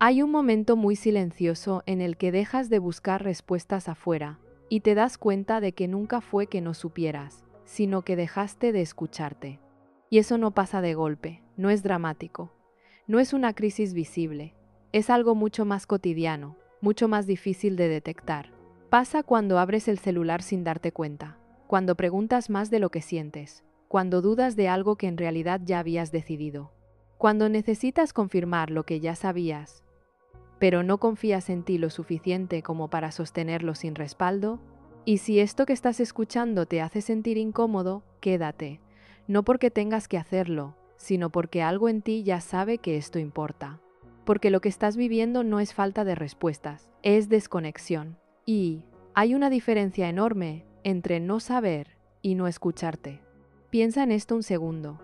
Hay un momento muy silencioso en el que dejas de buscar respuestas afuera y te das cuenta de que nunca fue que no supieras, sino que dejaste de escucharte. Y eso no pasa de golpe, no es dramático, no es una crisis visible, es algo mucho más cotidiano, mucho más difícil de detectar. Pasa cuando abres el celular sin darte cuenta, cuando preguntas más de lo que sientes, cuando dudas de algo que en realidad ya habías decidido, cuando necesitas confirmar lo que ya sabías, pero no confías en ti lo suficiente como para sostenerlo sin respaldo. Y si esto que estás escuchando te hace sentir incómodo, quédate, no porque tengas que hacerlo, sino porque algo en ti ya sabe que esto importa. Porque lo que estás viviendo no es falta de respuestas, es desconexión. Y hay una diferencia enorme entre no saber y no escucharte. Piensa en esto un segundo.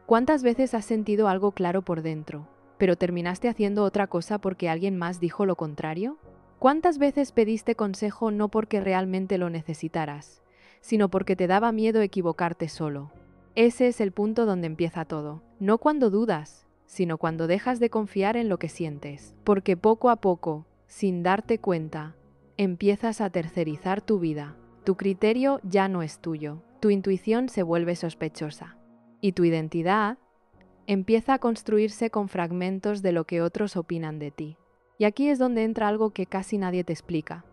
¿Cuántas veces has sentido algo claro por dentro, pero terminaste haciendo otra cosa porque alguien más dijo lo contrario? ¿Cuántas veces pediste consejo no porque realmente lo necesitaras, sino porque te daba miedo equivocarte solo? Ese es el punto donde empieza todo. No cuando dudas, sino cuando dejas de confiar en lo que sientes. Porque poco a poco, sin darte cuenta, empiezas a tercerizar tu vida. Tu criterio ya no es tuyo. Tu intuición se vuelve sospechosa. Y tu identidad empieza a construirse con fragmentos de lo que otros opinan de ti. Y aquí es donde entra algo que casi nadie te explica,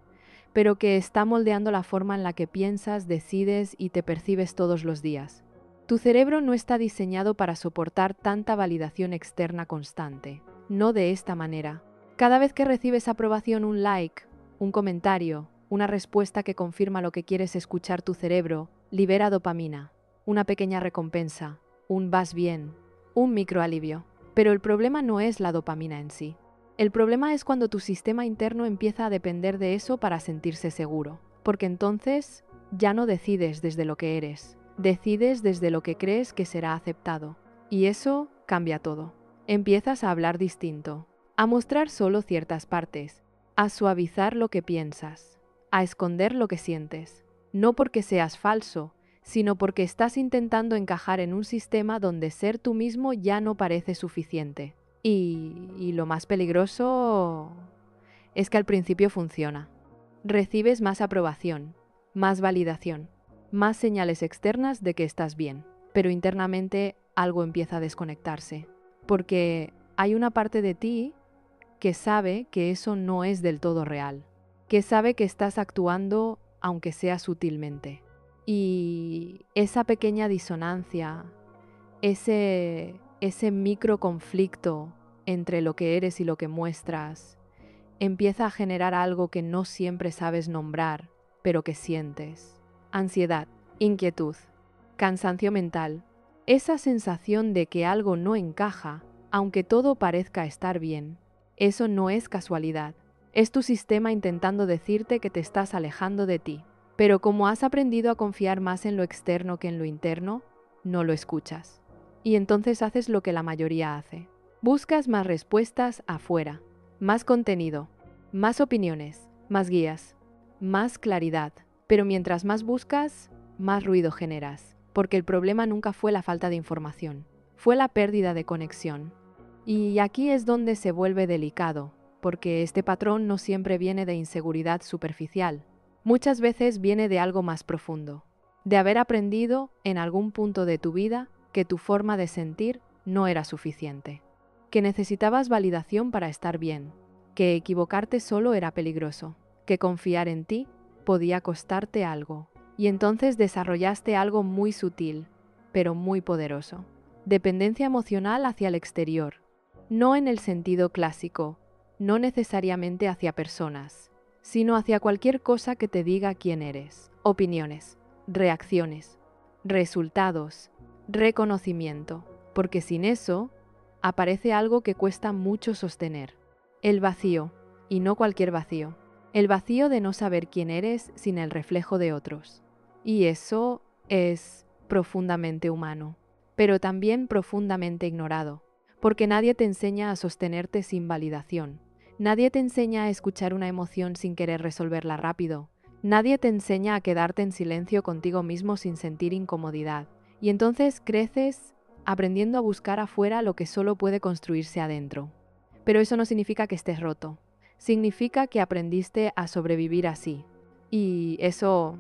pero que está moldeando la forma en la que piensas, decides y te percibes todos los días. Tu cerebro no está diseñado para soportar tanta validación externa constante, no de esta manera. Cada vez que recibes aprobación, un like, un comentario, una respuesta que confirma lo que quieres escuchar, tu cerebro libera dopamina, una pequeña recompensa, un vas bien, un microalivio. Pero el problema no es la dopamina en sí. El problema es cuando tu sistema interno empieza a depender de eso para sentirse seguro, porque entonces ya no decides desde lo que eres, decides desde lo que crees que será aceptado. Y eso cambia todo. Empiezas a hablar distinto, a mostrar solo ciertas partes, a suavizar lo que piensas, a esconder lo que sientes. No porque seas falso, sino porque estás intentando encajar en un sistema donde ser tú mismo ya no parece suficiente. Y lo más peligroso es que al principio funciona. Recibes más aprobación, más validación, más señales externas de que estás bien, pero internamente algo empieza a desconectarse, porque hay una parte de ti que sabe que eso no es del todo real, que sabe que estás actuando aunque sea sutilmente. Y esa pequeña disonancia, ese micro conflicto entre lo que eres y lo que muestras, empieza a generar algo que no siempre sabes nombrar, pero que sientes. Ansiedad, inquietud, cansancio mental, esa sensación de que algo no encaja, aunque todo parezca estar bien. Eso no es casualidad, es tu sistema intentando decirte que te estás alejando de ti. Pero como has aprendido a confiar más en lo externo que en lo interno, no lo escuchas. Y entonces haces lo que la mayoría hace. Buscas más respuestas afuera, más contenido, más opiniones, más guías, más claridad. Pero mientras más buscas, más ruido generas. Porque el problema nunca fue la falta de información, fue la pérdida de conexión. Y aquí es donde se vuelve delicado, porque este patrón no siempre viene de inseguridad superficial. Muchas veces viene de algo más profundo, de haber aprendido en algún punto de tu vida que tu forma de sentir no era suficiente, que necesitabas validación para estar bien, que equivocarte solo era peligroso, que confiar en ti podía costarte algo. Y entonces desarrollaste algo muy sutil, pero muy poderoso. Dependencia emocional hacia el exterior, no en el sentido clásico, no necesariamente hacia personas, sino hacia cualquier cosa que te diga quién eres. Opiniones, reacciones, resultados, reconocimiento, porque sin eso aparece algo que cuesta mucho sostener. El vacío, y no cualquier vacío. El vacío de no saber quién eres sin el reflejo de otros. Y eso es profundamente humano, pero también profundamente ignorado, porque nadie te enseña a sostenerte sin validación. Nadie te enseña a escuchar una emoción sin querer resolverla rápido. Nadie te enseña a quedarte en silencio contigo mismo sin sentir incomodidad. Y entonces creces aprendiendo a buscar afuera lo que solo puede construirse adentro. Pero eso no significa que estés roto. Significa que aprendiste a sobrevivir así. Y eso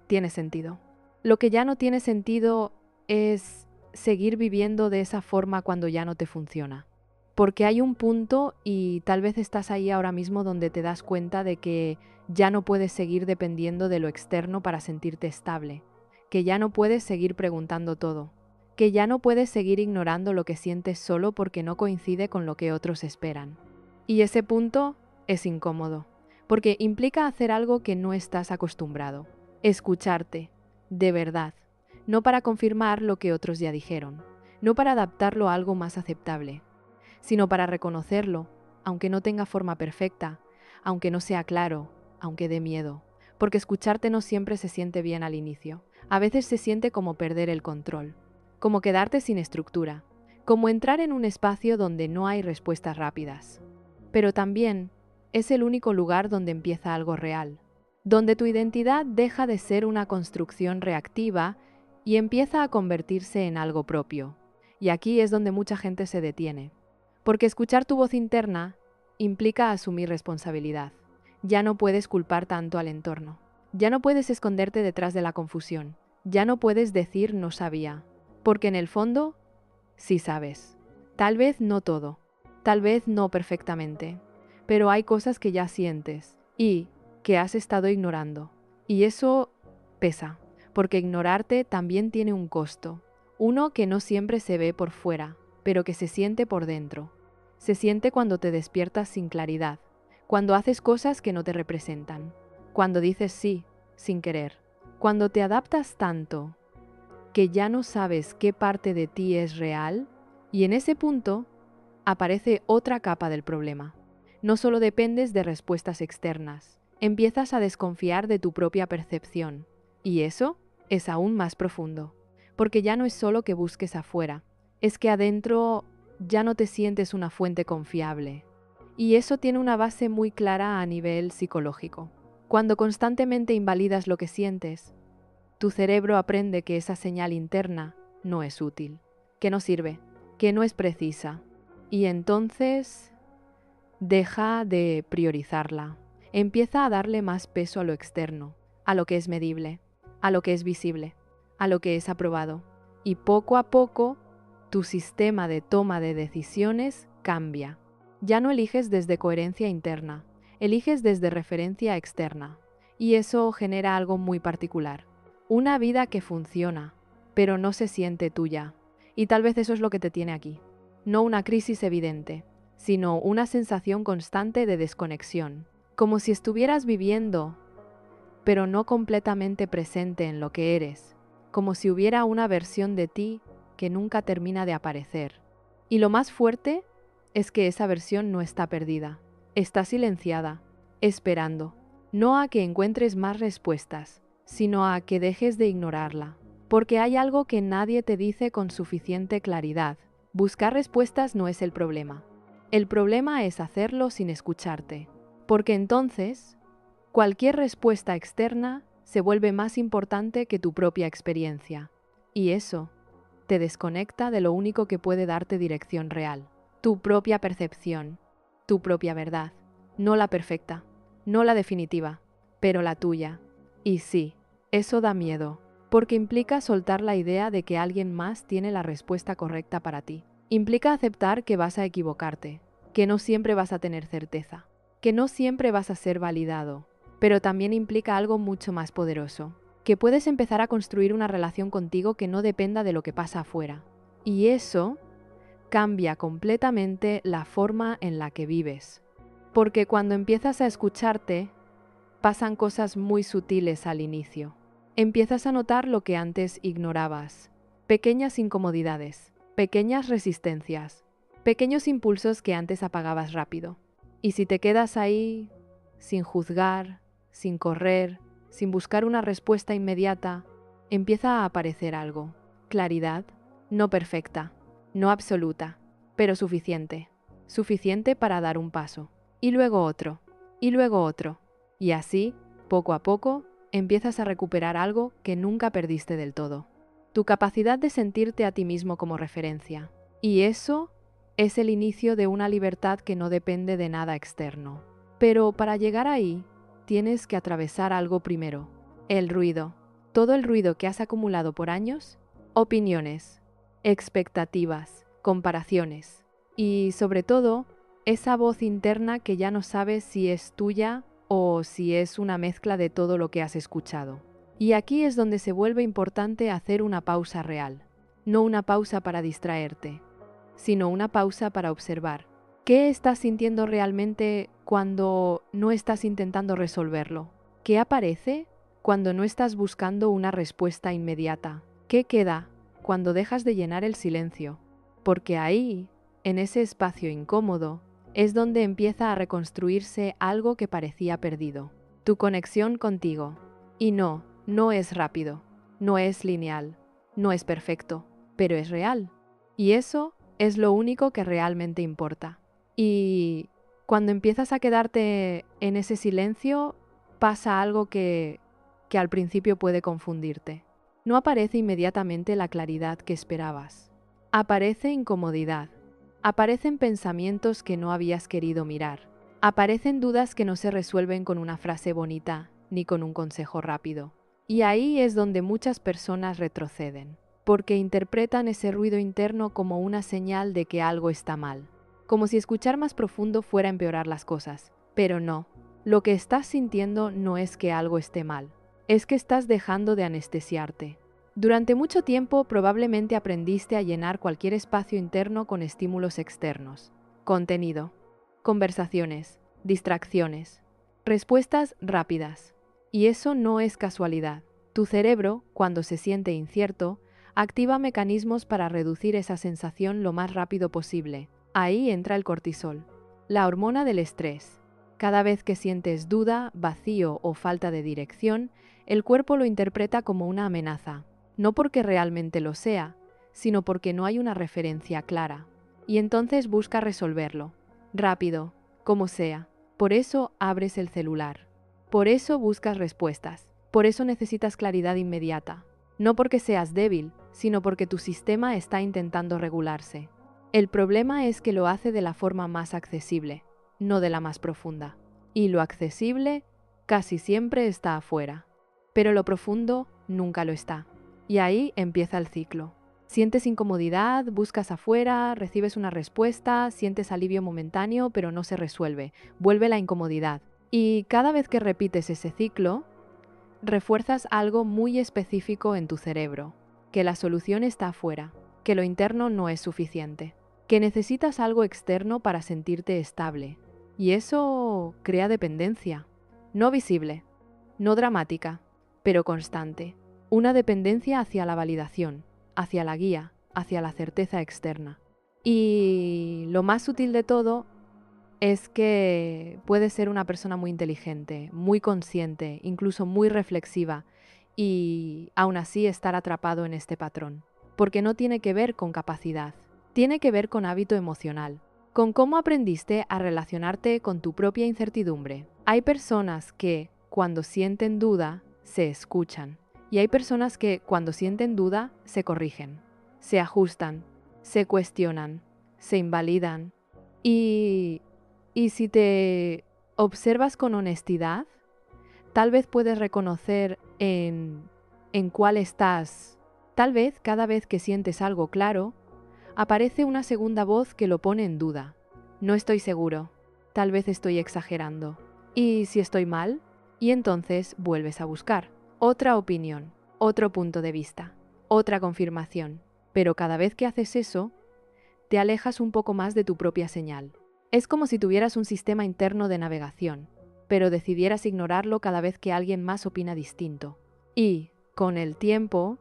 tiene sentido. Lo que ya no tiene sentido es seguir viviendo de esa forma cuando ya no te funciona. Porque hay un punto, y tal vez estás ahí ahora mismo, donde te das cuenta de que ya no puedes seguir dependiendo de lo externo para sentirte estable, que ya no puedes seguir preguntando todo, que ya no puedes seguir ignorando lo que sientes solo porque no coincide con lo que otros esperan. Y ese punto es incómodo, porque implica hacer algo que no estás acostumbrado, escucharte, de verdad, no para confirmar lo que otros ya dijeron, no para adaptarlo a algo más aceptable, sino para reconocerlo, aunque no tenga forma perfecta, aunque no sea claro, aunque dé miedo, porque escucharte no siempre se siente bien al inicio. A veces se siente como perder el control, como quedarte sin estructura, como entrar en un espacio donde no hay respuestas rápidas. Pero también es el único lugar donde empieza algo real, donde tu identidad deja de ser una construcción reactiva y empieza a convertirse en algo propio. Y aquí es donde mucha gente se detiene. Porque escuchar tu voz interna implica asumir responsabilidad. Ya no puedes culpar tanto al entorno. Ya no puedes esconderte detrás de la confusión. Ya no puedes decir no sabía. Porque en el fondo, sí sabes. Tal vez no todo. Tal vez no perfectamente. Pero hay cosas que ya sientes y que has estado ignorando. Y eso pesa. Porque ignorarte también tiene un costo. Uno que no siempre se ve por fuera, pero que se siente por dentro. Se siente cuando te despiertas sin claridad, cuando haces cosas que no te representan, cuando dices sí, sin querer, cuando te adaptas tanto que ya no sabes qué parte de ti es real, y en ese punto aparece otra capa del problema. No solo dependes de respuestas externas, empiezas a desconfiar de tu propia percepción, y eso es aún más profundo, porque ya no es solo que busques afuera, es que adentro ya no te sientes una fuente confiable. Y eso tiene una base muy clara a nivel psicológico. Cuando constantemente invalidas lo que sientes, tu cerebro aprende que esa señal interna no es útil, que no sirve, que no es precisa. Y entonces deja de priorizarla. Empieza a darle más peso a lo externo, a lo que es medible, a lo que es visible, a lo que es aprobado. Y poco a poco, tu sistema de toma de decisiones cambia. Ya no eliges desde coherencia interna, eliges desde referencia externa. Y eso genera algo muy particular. Una vida que funciona, pero no se siente tuya. Y tal vez eso es lo que te tiene aquí. No una crisis evidente, sino una sensación constante de desconexión. Como si estuvieras viviendo, pero no completamente presente en lo que eres. Como si hubiera una versión de ti que nunca termina de aparecer. Y lo más fuerte es que esa versión no está perdida. Está silenciada, esperando. No a que encuentres más respuestas, sino a que dejes de ignorarla. Porque hay algo que nadie te dice con suficiente claridad. Buscar respuestas no es el problema. El problema es hacerlo sin escucharte. Porque entonces, cualquier respuesta externa se vuelve más importante que tu propia experiencia. Y eso te desconecta de lo único que puede darte dirección real. Tu propia percepción, tu propia verdad. No la perfecta, no la definitiva, pero la tuya. Y sí, eso da miedo, porque implica soltar la idea de que alguien más tiene la respuesta correcta para ti. Implica aceptar que vas a equivocarte, que no siempre vas a tener certeza, que no siempre vas a ser validado, pero también implica algo mucho más poderoso, que puedes empezar a construir una relación contigo que no dependa de lo que pasa afuera. Y eso cambia completamente la forma en la que vives. Porque cuando empiezas a escucharte, pasan cosas muy sutiles al inicio. Empiezas a notar lo que antes ignorabas. Pequeñas incomodidades, pequeñas resistencias, pequeños impulsos que antes apagabas rápido. Y si te quedas ahí, sin juzgar, sin correr, sin buscar una respuesta inmediata, empieza a aparecer algo. Claridad, no perfecta, no absoluta, pero suficiente. Suficiente para dar un paso. Y luego otro. Y luego otro. Y así, poco a poco, empiezas a recuperar algo que nunca perdiste del todo. Tu capacidad de sentirte a ti mismo como referencia. Y eso Es el inicio de una libertad que no depende de nada externo. Pero para llegar ahí, tienes que atravesar algo primero: el ruido. Todo el ruido que has acumulado por años, opiniones, expectativas, comparaciones y, sobre todo, esa voz interna que ya no sabes si es tuya o si es una mezcla de todo lo que has escuchado. Y aquí es donde se vuelve importante hacer una pausa real. No una pausa para distraerte, sino una pausa para observar. ¿Qué estás sintiendo realmente cuando no estás intentando resolverlo? ¿Qué aparece cuando no estás buscando una respuesta inmediata? ¿Qué queda cuando dejas de llenar el silencio? Porque ahí, en ese espacio incómodo, es donde empieza a reconstruirse algo que parecía perdido: tu conexión contigo. Y no es rápido, no es lineal, no es perfecto, pero es real. Y eso es lo único que realmente importa. Y cuando empiezas a quedarte en ese silencio, pasa algo que al principio puede confundirte. No aparece inmediatamente la claridad que esperabas. Aparece incomodidad. Aparecen pensamientos que no habías querido mirar. Aparecen dudas que no se resuelven con una frase bonita ni con un consejo rápido. Y ahí es donde muchas personas retroceden, porque interpretan ese ruido interno como una señal de que algo está mal, como si escuchar más profundo fuera a empeorar las cosas. Pero no, lo que estás sintiendo no es que algo esté mal, es que estás dejando de anestesiarte. Durante mucho tiempo probablemente aprendiste a llenar cualquier espacio interno con estímulos externos: contenido, conversaciones, distracciones, respuestas rápidas. Y eso no es casualidad. Tu cerebro, cuando se siente incierto, activa mecanismos para reducir esa sensación lo más rápido posible. Ahí entra el cortisol, la hormona del estrés. Cada vez que sientes duda, vacío o falta de dirección, el cuerpo lo interpreta como una amenaza. No porque realmente lo sea, sino porque no hay una referencia clara. Y entonces busca resolverlo. Rápido, como sea. Por eso abres el celular. Por eso buscas respuestas. Por eso necesitas claridad inmediata. No porque seas débil, sino porque tu sistema está intentando regularse. El problema es que lo hace de la forma más accesible, no de la más profunda. Y lo accesible casi siempre está afuera. Pero lo profundo nunca lo está. Y ahí empieza el ciclo. Sientes incomodidad, buscas afuera, recibes una respuesta, sientes alivio momentáneo, pero no se resuelve. Vuelve la incomodidad. Y cada vez que repites ese ciclo, refuerzas algo muy específico en tu cerebro: que la solución está afuera, que lo interno no es suficiente, que necesitas algo externo para sentirte estable. Y eso crea dependencia. No visible, no dramática, pero constante. Una dependencia hacia la validación, hacia la guía, hacia la certeza externa. Y lo más útil de todo es que puedes ser una persona muy inteligente, muy consciente, incluso muy reflexiva, y aún así estar atrapado en este patrón. Porque no tiene que ver con capacidad, tiene que ver con hábito emocional, con cómo aprendiste a relacionarte con tu propia incertidumbre. Hay personas que, cuando sienten duda, se escuchan. Y hay personas que, cuando sienten duda, se corrigen, se ajustan, se cuestionan, se invalidan. Y si te observas con honestidad, tal vez puedes reconocer en cuál estás. Tal vez cada vez que sientes algo claro, aparece una segunda voz que lo pone en duda. No estoy seguro. Tal vez estoy exagerando. ¿Y si estoy mal? Y entonces vuelves a buscar otra opinión, otro punto de vista, otra confirmación. Pero cada vez que haces eso, te alejas un poco más de tu propia señal. Es como si tuvieras un sistema interno de navegación, pero decidieras ignorarlo cada vez que alguien más opina distinto. Y, con el tiempo,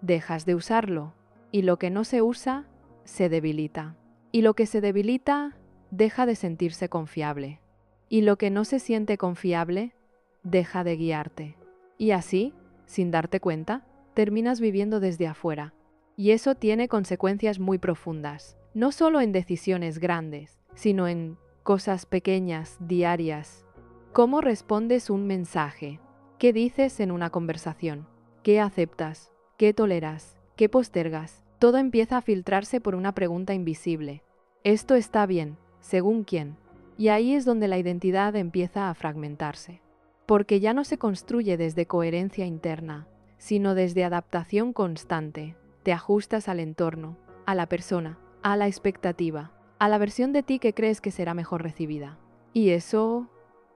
dejas de usarlo. Y lo que no se usa, se debilita. Y lo que se debilita, deja de sentirse confiable. Y lo que no se siente confiable, deja de guiarte. Y así, sin darte cuenta, terminas viviendo desde afuera. Y eso tiene consecuencias muy profundas, no solo en decisiones grandes, sino en cosas pequeñas, diarias. ¿Cómo respondes un mensaje? ¿Qué dices en una conversación? ¿Qué aceptas? ¿Qué toleras? ¿Qué postergas? Todo empieza a filtrarse por una pregunta invisible. Esto está bien, según quién. Y ahí es donde la identidad empieza a fragmentarse. Porque ya no se construye desde coherencia interna, sino desde adaptación constante. Te ajustas al entorno, a la persona, a la expectativa, a la versión de ti que crees que será mejor recibida. Y eso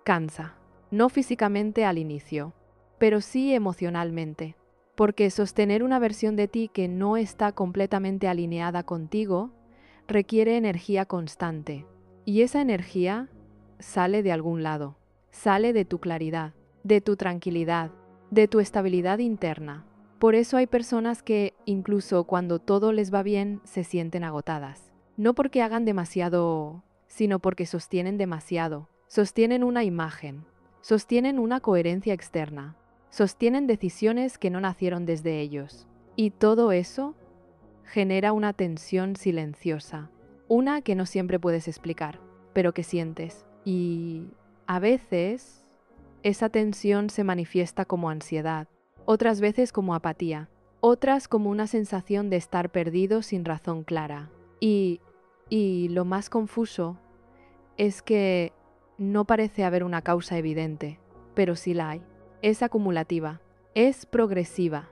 cansa. No físicamente al inicio, pero sí emocionalmente. Porque sostener una versión de ti que no está completamente alineada contigo requiere energía constante. Y esa energía sale de algún lado. Sale de tu claridad, de tu tranquilidad, de tu estabilidad interna. Por eso hay personas que, incluso cuando todo les va bien, se sienten agotadas. No porque hagan demasiado, sino porque sostienen demasiado. Sostienen una imagen, sostienen una coherencia externa, sostienen decisiones que no nacieron desde ellos. Y todo eso genera una tensión silenciosa, una que no siempre puedes explicar, pero que sientes. Y a veces esa tensión se manifiesta como ansiedad, otras veces como apatía, otras como una sensación de estar perdido sin razón clara. Y lo más confuso es que no parece haber una causa evidente, pero sí la hay. Es acumulativa, es progresiva,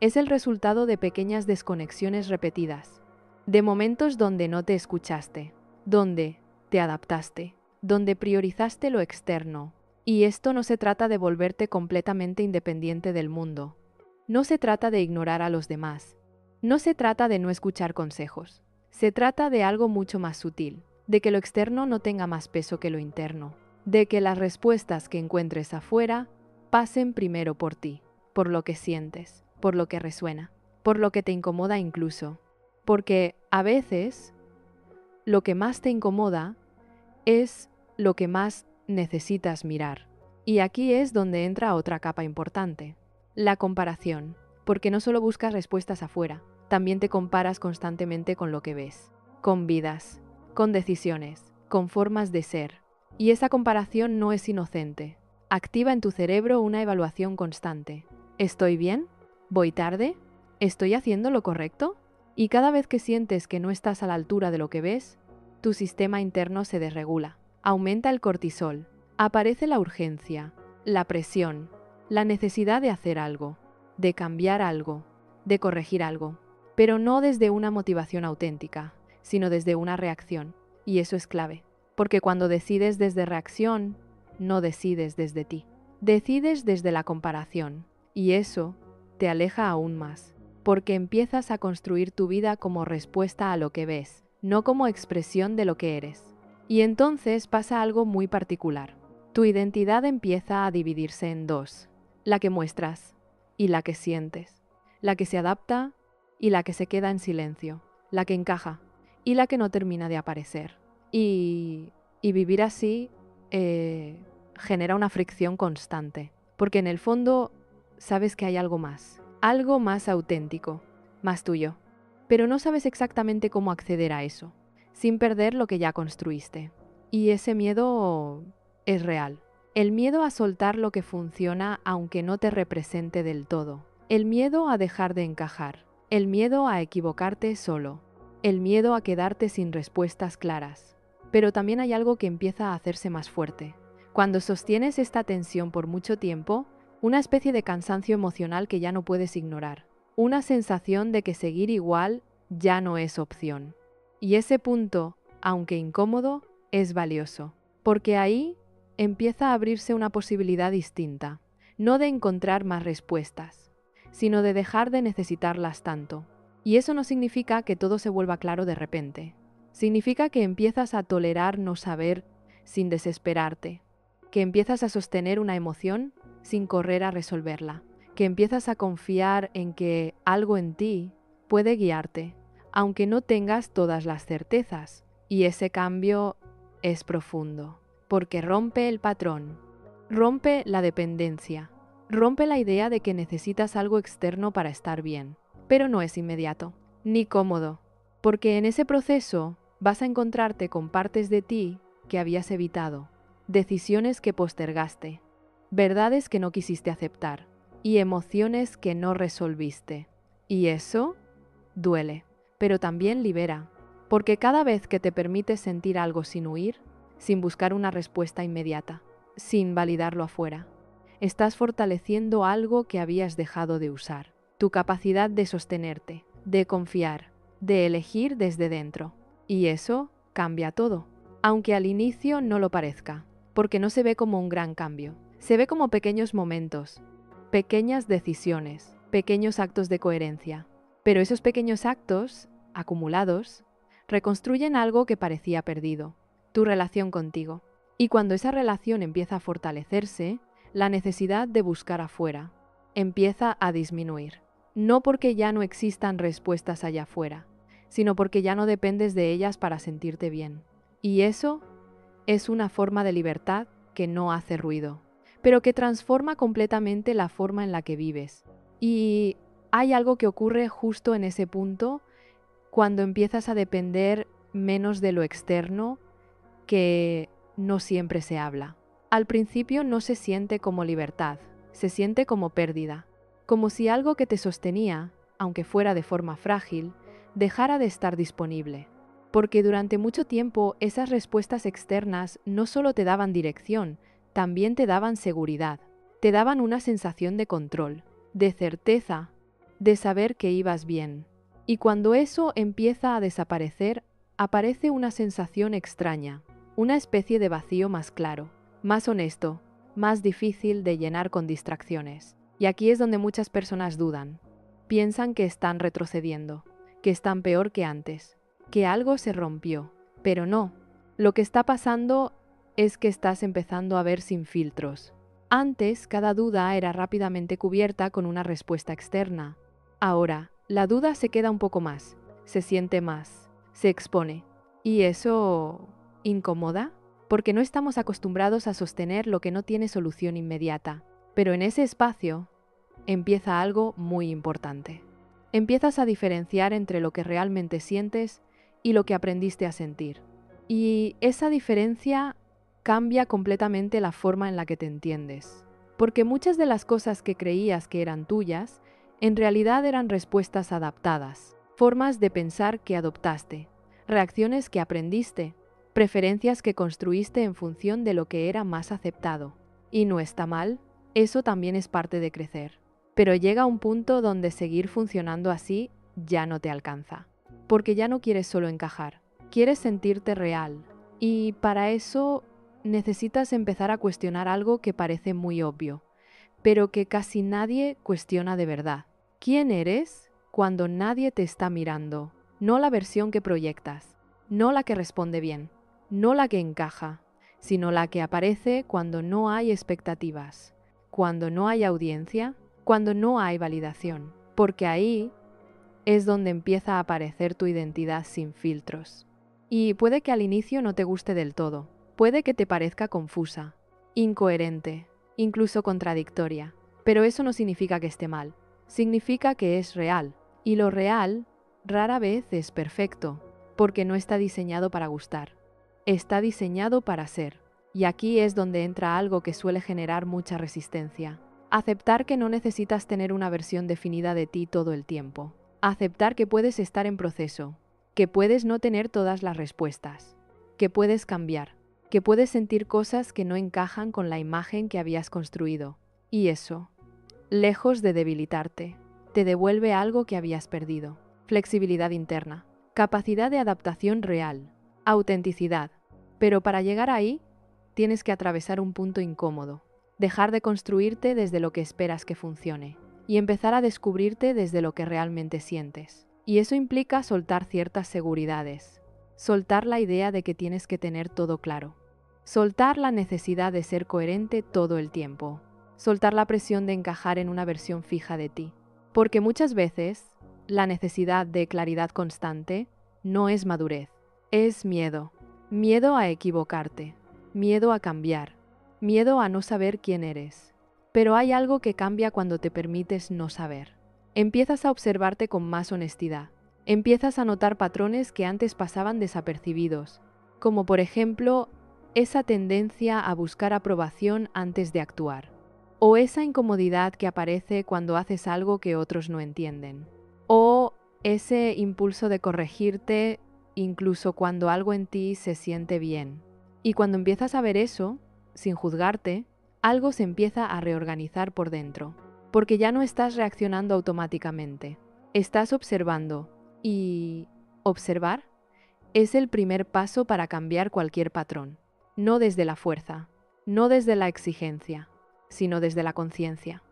es el resultado de pequeñas desconexiones repetidas, de momentos donde no te escuchaste, donde te adaptaste, donde priorizaste lo externo. Y esto no se trata de volverte completamente independiente del mundo. No se trata de ignorar a los demás. No se trata de no escuchar consejos. Se trata de algo mucho más sutil, de que lo externo no tenga más peso que lo interno, de que las respuestas que encuentres afuera pasen primero por ti, por lo que sientes, por lo que resuena, por lo que te incomoda incluso. Porque a veces lo que más te incomoda es lo que más necesitas mirar. Y aquí es donde entra otra capa importante, la comparación, porque no solo buscas respuestas afuera, también te comparas constantemente con lo que ves, con vidas, con decisiones, con formas de ser. Y esa comparación no es inocente. Activa en tu cerebro una evaluación constante. ¿Estoy bien? ¿Voy tarde? ¿Estoy haciendo lo correcto? Y cada vez que sientes que no estás a la altura de lo que ves, tu sistema interno se desregula. Aumenta el cortisol. Aparece la urgencia, la presión, la necesidad de hacer algo, de cambiar algo, de corregir algo. Pero no desde una motivación auténtica, sino desde una reacción. Y eso es clave. Porque cuando decides desde reacción, no decides desde ti. Decides desde la comparación. Y eso te aleja aún más. Porque empiezas a construir tu vida como respuesta a lo que ves, no como expresión de lo que eres. Y entonces pasa algo muy particular. Tu identidad empieza a dividirse en dos: la que muestras y la que sientes, la que se adapta y la que se queda en silencio, la que encaja y la que no termina de aparecer. Y vivir así genera una fricción constante, porque en el fondo sabes que hay algo más auténtico, más tuyo, pero no sabes exactamente cómo acceder a eso, sin perder lo que ya construiste. Y ese miedo es real. El miedo a soltar lo que funciona aunque no te represente del todo. El miedo a dejar de encajar. El miedo a equivocarte solo. El miedo a quedarte sin respuestas claras. Pero también hay algo que empieza a hacerse más fuerte. Cuando sostienes esta tensión por mucho tiempo, una especie de cansancio emocional que ya no puedes ignorar. Una sensación de que seguir igual ya no es opción. Y ese punto, aunque incómodo, es valioso. Porque ahí empieza a abrirse una posibilidad distinta. No de encontrar más respuestas, sino de dejar de necesitarlas tanto. Y eso no significa que todo se vuelva claro de repente. Significa que empiezas a tolerar no saber sin desesperarte, que empiezas a sostener una emoción sin correr a resolverla, que empiezas a confiar en que algo en ti puede guiarte, aunque no tengas todas las certezas. Y ese cambio es profundo, porque rompe el patrón, rompe la dependencia, rompe la idea de que necesitas algo externo para estar bien. Pero no es inmediato, ni cómodo, porque en ese proceso vas a encontrarte con partes de ti que habías evitado, decisiones que postergaste, verdades que no quisiste aceptar y emociones que no resolviste. Y eso duele, pero también libera, Porque cada vez que te permites sentir algo sin huir, sin buscar una respuesta inmediata, sin validarlo afuera, estás fortaleciendo algo que habías dejado de usar. Tu capacidad de sostenerte, de confiar, de elegir desde dentro. Y eso cambia todo. Aunque al inicio no lo parezca, porque no se ve como un gran cambio. Se ve como pequeños momentos, pequeñas decisiones, pequeños actos de coherencia. Pero esos pequeños actos, acumulados, reconstruyen algo que parecía perdido, tu relación contigo. Y cuando esa relación empieza a fortalecerse, la necesidad de buscar afuera empieza a disminuir. No porque ya no existan respuestas allá afuera, sino porque ya no dependes de ellas para sentirte bien. Y eso es una forma de libertad que no hace ruido, pero que transforma completamente la forma en la que vives. Y hay algo que ocurre justo en ese punto cuando empiezas a depender menos de lo externo, que no siempre se habla. Al principio no se siente como libertad, se siente como pérdida, como si algo que te sostenía, aunque fuera de forma frágil, dejara de estar disponible. Porque durante mucho tiempo esas respuestas externas no solo te daban dirección, también te daban seguridad, te daban una sensación de control, de certeza, de saber que ibas bien. Y cuando eso empieza a desaparecer, aparece una sensación extraña, una especie de vacío más claro, más honesto, más difícil de llenar con distracciones. Y aquí es donde muchas personas dudan. Piensan que están retrocediendo, que están peor que antes, que algo se rompió. Pero no, lo que está pasando es que estás empezando a ver sin filtros. Antes, cada duda era rápidamente cubierta con una respuesta externa. Ahora, la duda se queda un poco más, se siente más, se expone. ¿Y eso incomoda? Porque no estamos acostumbrados a sostener lo que no tiene solución inmediata. Pero en ese espacio empieza algo muy importante. Empiezas a diferenciar entre lo que realmente sientes y lo que aprendiste a sentir. Y esa diferencia cambia completamente la forma en la que te entiendes. Porque muchas de las cosas que creías que eran tuyas, en realidad eran respuestas adaptadas, formas de pensar que adoptaste, reacciones que aprendiste, preferencias que construiste en función de lo que era más aceptado. Y no está mal, eso también es parte de crecer. Pero llega un punto donde seguir funcionando así ya no te alcanza. Porque ya no quieres solo encajar, quieres sentirte real. Y para eso necesitas empezar a cuestionar algo que parece muy obvio, pero que casi nadie cuestiona de verdad. ¿Quién eres cuando nadie te está mirando? No la versión que proyectas, no la que responde bien, no la que encaja, sino la que aparece cuando no hay expectativas, cuando no hay audiencia, cuando no hay validación. Porque ahí es donde empieza a aparecer tu identidad sin filtros. Y puede que al inicio no te guste del todo, puede que te parezca confusa, incoherente, incluso contradictoria, pero eso no significa que esté mal, significa que es real, y lo real rara vez es perfecto, porque no está diseñado para gustar, está diseñado para ser. Y aquí es donde entra algo que suele generar mucha resistencia. Aceptar que no necesitas tener una versión definida de ti todo el tiempo. Aceptar que puedes estar en proceso, que puedes no tener todas las respuestas, que puedes cambiar, que puedes sentir cosas que no encajan con la imagen que habías construido. Y eso, lejos de debilitarte, te devuelve algo que habías perdido. Flexibilidad interna, capacidad de adaptación real, autenticidad. Pero para llegar ahí, tienes que atravesar un punto incómodo. Dejar de construirte desde lo que esperas que funcione y empezar a descubrirte desde lo que realmente sientes. Y eso implica soltar ciertas seguridades, soltar la idea de que tienes que tener todo claro, soltar la necesidad de ser coherente todo el tiempo, soltar la presión de encajar en una versión fija de ti. Porque muchas veces la necesidad de claridad constante no es madurez, es miedo. Miedo a equivocarte, miedo a cambiar, miedo a no saber quién eres. Pero hay algo que cambia cuando te permites no saber. Empiezas a observarte con más honestidad. Empiezas a notar patrones que antes pasaban desapercibidos, como por ejemplo, esa tendencia a buscar aprobación antes de actuar, o esa incomodidad que aparece cuando haces algo que otros no entienden, o ese impulso de corregirte incluso cuando algo en ti se siente bien. Y cuando empiezas a ver eso, sin juzgarte, algo se empieza a reorganizar por dentro, porque ya no estás reaccionando automáticamente, estás observando. Y observar es el primer paso para cambiar cualquier patrón, no desde la fuerza, no desde la exigencia, sino desde la conciencia.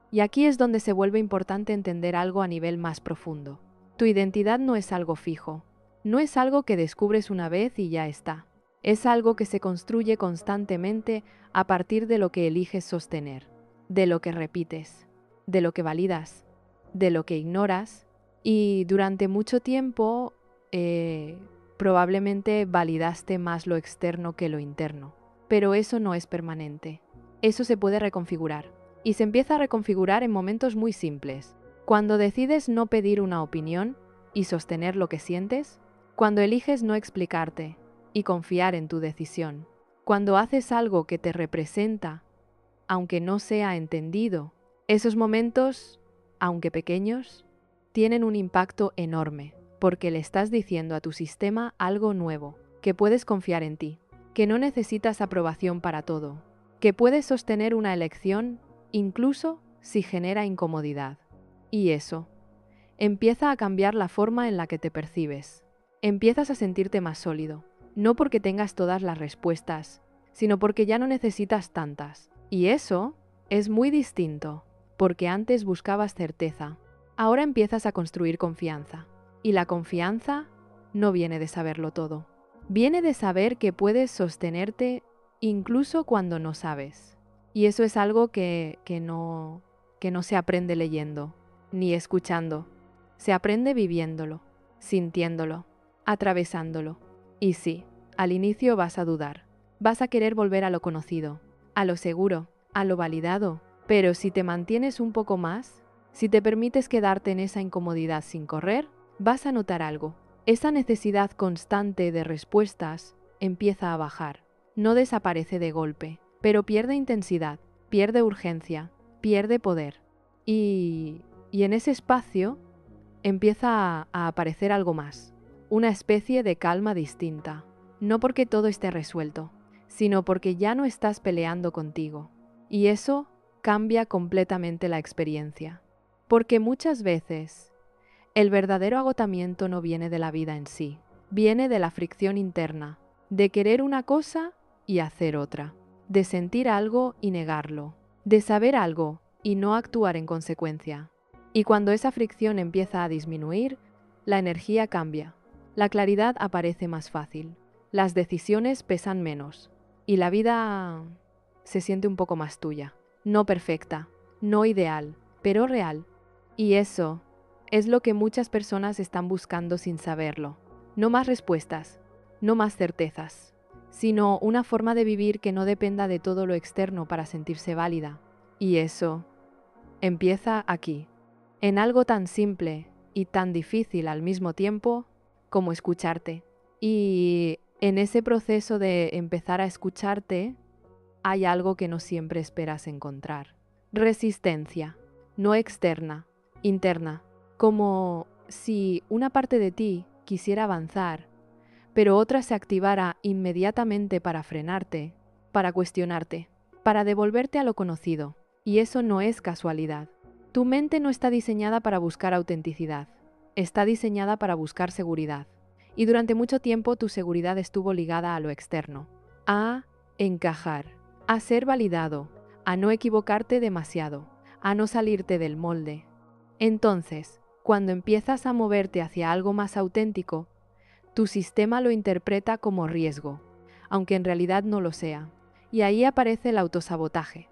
Y aquí es donde se vuelve importante entender algo a nivel más profundo. Tu identidad no es algo fijo, no es algo que descubres una vez y ya está. Es algo que se construye constantemente a partir de lo que eliges sostener, de lo que repites, de lo que validas, de lo que ignoras, y durante mucho tiempo probablemente validaste más lo externo que lo interno. Pero eso no es permanente. Eso se puede reconfigurar. Y se empieza a reconfigurar en momentos muy simples. Cuando decides no pedir una opinión y sostener lo que sientes, cuando eliges no explicarte y confiar en tu decisión, cuando haces algo que te representa, aunque no sea entendido, esos momentos, aunque pequeños, tienen un impacto enorme, porque le estás diciendo a tu sistema algo nuevo, que puedes confiar en ti, que no necesitas aprobación para todo, que puedes sostener una elección incluso si genera incomodidad. Y eso empieza a cambiar la forma en la que te percibes. Empiezas a sentirte más sólido, no porque tengas todas las respuestas, sino porque ya no necesitas tantas. Y eso es muy distinto, porque antes buscabas certeza. Ahora empiezas a construir confianza. Y la confianza no viene de saberlo todo. Viene de saber que puedes sostenerte incluso cuando no sabes. Y eso es algo que no se aprende leyendo, ni escuchando. Se aprende viviéndolo, sintiéndolo, atravesándolo. Y sí, al inicio vas a dudar. Vas a querer volver a lo conocido, a lo seguro, a lo validado. Pero si te mantienes un poco más, si te permites quedarte en esa incomodidad sin correr, vas a notar algo. Esa necesidad constante de respuestas empieza a bajar. No desaparece de golpe, pero pierde intensidad, pierde urgencia, pierde poder. Y en ese espacio empieza a aparecer algo más. Una especie de calma distinta. No porque todo esté resuelto, sino porque ya no estás peleando contigo. Y eso cambia completamente la experiencia. Porque muchas veces el verdadero agotamiento no viene de la vida en sí, viene de la fricción interna, de querer una cosa y hacer otra, de sentir algo y negarlo, de saber algo y no actuar en consecuencia. Y cuando esa fricción empieza a disminuir, la energía cambia, la claridad aparece más fácil, las decisiones pesan menos y la vida se siente un poco más tuya. No perfecta, no ideal, pero real. Y eso es lo que muchas personas están buscando sin saberlo. No más respuestas, no más certezas, sino una forma de vivir que no dependa de todo lo externo para sentirse válida. Y eso empieza aquí, en algo tan simple y tan difícil al mismo tiempo como escucharte. Y en ese proceso de empezar a escucharte, hay algo que no siempre esperas encontrar. Resistencia, no externa, interna, como si una parte de ti quisiera avanzar, pero otra se activara inmediatamente para frenarte, para cuestionarte, para devolverte a lo conocido. Y eso no es casualidad. Tu mente no está diseñada para buscar autenticidad, está diseñada para buscar seguridad. Y durante mucho tiempo tu seguridad estuvo ligada a lo externo, a encajar, a ser validado, a no equivocarte demasiado, a no salirte del molde. Entonces, cuando empiezas a moverte hacia algo más auténtico, tu sistema lo interpreta como riesgo, aunque en realidad no lo sea. Y ahí aparece el autosabotaje,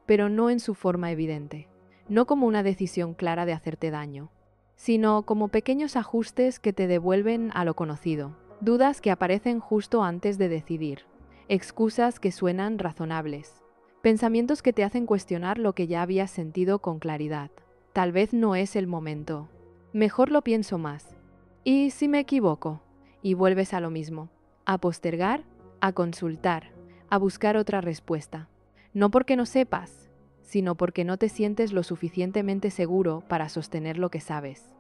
pero no en su forma evidente, no como una decisión clara de hacerte daño, sino como pequeños ajustes que te devuelven a lo conocido, dudas que aparecen justo antes de decidir, excusas que suenan razonables, pensamientos que te hacen cuestionar lo que ya habías sentido con claridad. Tal vez no es el momento. Mejor lo pienso más. ¿Y si me equivoco? Y vuelves a lo mismo, a postergar, a consultar, a buscar otra respuesta. No porque no sepas, sino porque no te sientes lo suficientemente seguro para sostener lo que sabes.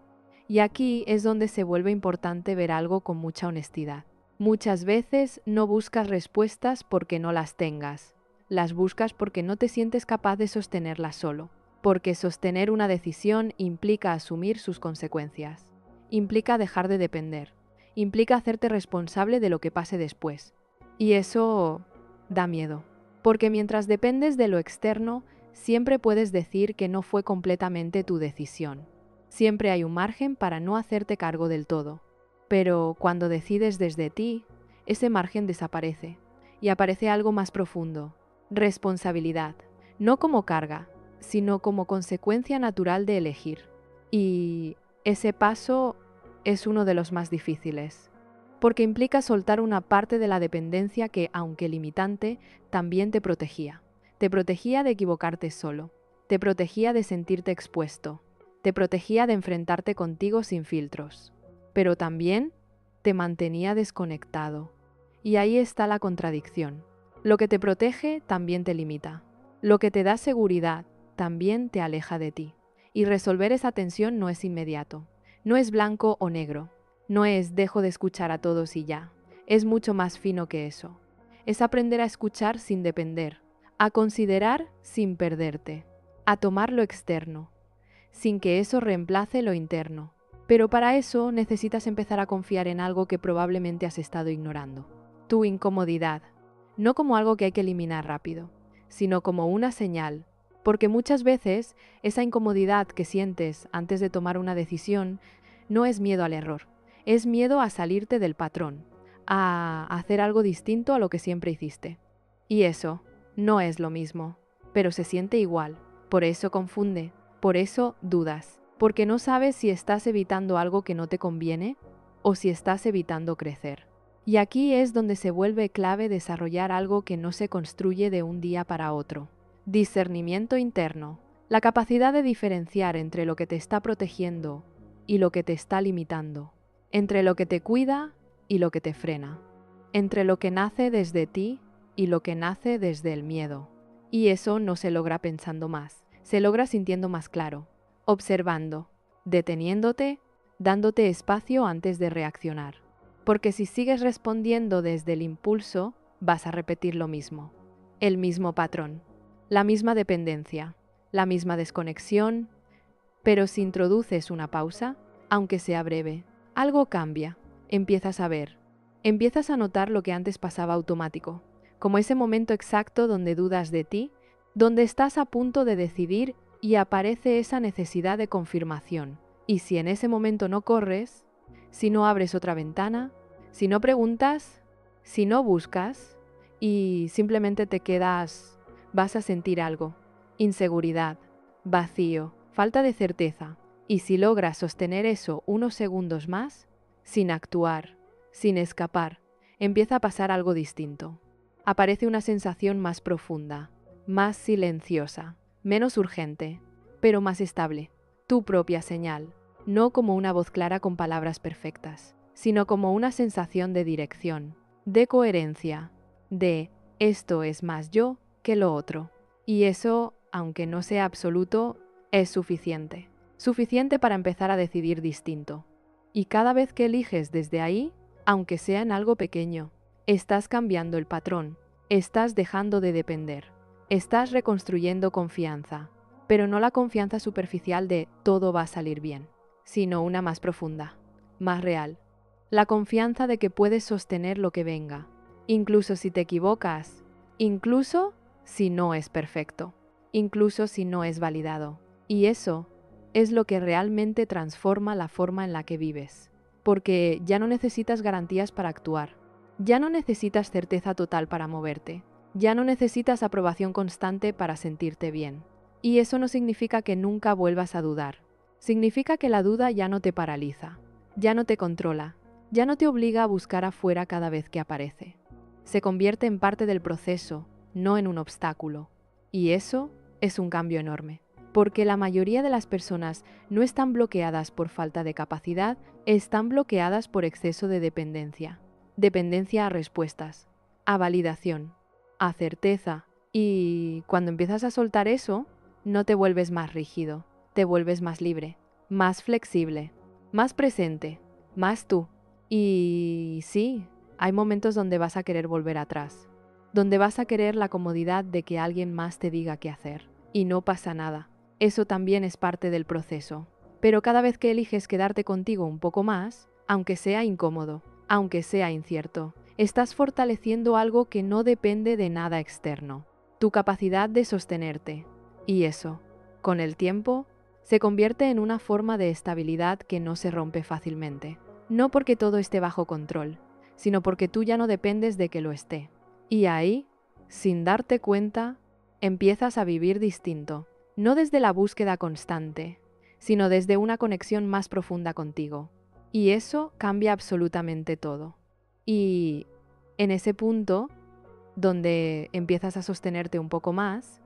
Y aquí es donde se vuelve importante ver algo con mucha honestidad. Muchas veces no buscas respuestas porque no las tengas. Las buscas porque no te sientes capaz de sostenerlas solo. Porque sostener una decisión implica asumir sus consecuencias. Implica dejar de depender. Implica hacerte responsable de lo que pase después. Y eso da miedo. Porque mientras dependes de lo externo, siempre puedes decir que no fue completamente tu decisión. Siempre hay un margen para no hacerte cargo del todo. Pero cuando decides desde ti, ese margen desaparece y aparece algo más profundo: responsabilidad, no como carga, sino como consecuencia natural de elegir. Y ese paso es uno de los más difíciles, porque implica soltar una parte de la dependencia que, aunque limitante, también te protegía. Te protegía de equivocarte solo, te protegía de sentirte expuesto, te protegía de enfrentarte contigo sin filtros, pero también te mantenía desconectado. Y ahí está la contradicción. Lo que te protege también te limita. Lo que te da seguridad también te aleja de ti. Y resolver esa tensión no es inmediato. No es blanco o negro. No es dejo de escuchar a todos y ya. Es mucho más fino que eso. Es aprender a escuchar sin depender, a considerar sin perderte, a tomar lo externo, sin que eso reemplace lo interno. Pero para eso necesitas empezar a confiar en algo que probablemente has estado ignorando: tu incomodidad, no como algo que hay que eliminar rápido, sino como una señal, porque muchas veces esa incomodidad que sientes antes de tomar una decisión no es miedo al error, es miedo a salirte del patrón, a hacer algo distinto a lo que siempre hiciste. Y eso no es lo mismo, pero se siente igual, por eso confunde, por eso dudas, porque no sabes si estás evitando algo que no te conviene o si estás evitando crecer. Y aquí es donde se vuelve clave desarrollar algo que no se construye de un día para otro: discernimiento interno, la capacidad de diferenciar entre lo que te está protegiendo y lo que te está limitando, entre lo que te cuida y lo que te frena, entre lo que nace desde ti y lo que nace desde el miedo. Y eso no se logra pensando más, se logra sintiendo más claro, observando, deteniéndote, dándote espacio antes de reaccionar. Porque si sigues respondiendo desde el impulso, vas a repetir lo mismo, el mismo patrón, la misma dependencia, la misma desconexión. Pero si introduces una pausa, aunque sea breve, algo cambia. Empiezas a ver, empiezas a notar lo que antes pasaba automático, como ese momento exacto donde dudas de ti, donde estás a punto de decidir y aparece esa necesidad de confirmación. Y si en ese momento no corres, si no abres otra ventana, si no preguntas, si no buscas y simplemente te quedas, vas a sentir algo: inseguridad, vacío, falta de certeza. Y si logras sostener eso unos segundos más, sin actuar, sin escapar, empieza a pasar algo distinto. Aparece una sensación más profunda, más silenciosa, menos urgente, pero más estable. Tu propia señal, no como una voz clara con palabras perfectas, sino como una sensación de dirección, de coherencia, de esto es más yo que lo otro. Y eso, aunque no sea absoluto, es suficiente. Suficiente para empezar a decidir distinto. Y cada vez que eliges desde ahí, aunque sea en algo pequeño, estás cambiando el patrón, estás dejando de depender, estás reconstruyendo confianza, pero no la confianza superficial de todo va a salir bien, sino una más profunda, más real. La confianza de que puedes sostener lo que venga, incluso si te equivocas, incluso si no es perfecto, incluso si no es validado. Y eso es lo que realmente transforma la forma en la que vives, porque ya no necesitas garantías para actuar, ya no necesitas certeza total para moverte, ya no necesitas aprobación constante para sentirte bien. Y eso no significa que nunca vuelvas a dudar, significa que la duda ya no te paraliza, ya no te controla, ya no te obliga a buscar afuera cada vez que aparece. Se convierte en parte del proceso, no en un obstáculo. Y eso es un cambio enorme, porque la mayoría de las personas no están bloqueadas por falta de capacidad, están bloqueadas por exceso de dependencia. Dependencia a respuestas, a validación, a certeza. Y cuando empiezas a soltar eso, no te vuelves más rígido, te vuelves más libre, más flexible, más presente, más tú. Y sí, hay momentos donde vas a querer volver atrás, donde vas a querer la comodidad de que alguien más te diga qué hacer. Y no pasa nada. Eso también es parte del proceso. Pero cada vez que eliges quedarte contigo un poco más, aunque sea incómodo, aunque sea incierto, estás fortaleciendo algo que no depende de nada externo, tu capacidad de sostenerte. Y eso, con el tiempo, se convierte en una forma de estabilidad que no se rompe fácilmente. No porque todo esté bajo control, sino porque tú ya no dependes de que lo esté. Y ahí, sin darte cuenta, empiezas a vivir distinto, no desde la búsqueda constante, sino desde una conexión más profunda contigo. Y eso cambia absolutamente todo. Y en ese punto, donde empiezas a sostenerte un poco más,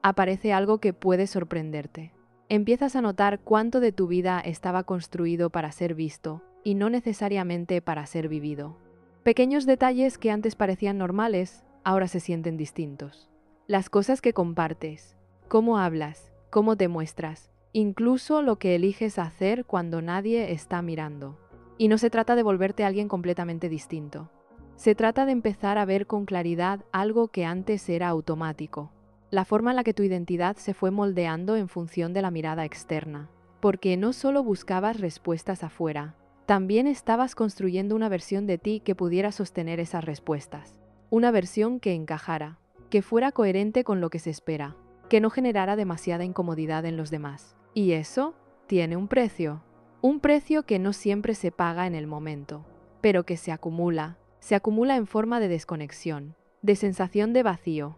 aparece algo que puede sorprenderte. Empiezas a notar cuánto de tu vida estaba construido para ser visto y no necesariamente para ser vivido. Pequeños detalles que antes parecían normales, ahora se sienten distintos. Las cosas que compartes, cómo hablas, cómo te muestras, incluso lo que eliges hacer cuando nadie está mirando. Y no se trata de volverte alguien completamente distinto. Se trata de empezar a ver con claridad algo que antes era automático. La forma en la que tu identidad se fue moldeando en función de la mirada externa. Porque no solo buscabas respuestas afuera, también estabas construyendo una versión de ti que pudiera sostener esas respuestas. Una versión que encajara, que fuera coherente con lo que se espera, que no generara demasiada incomodidad en los demás. Y eso tiene un precio. Un precio que no siempre se paga en el momento, pero que se acumula en forma de desconexión, de sensación de vacío,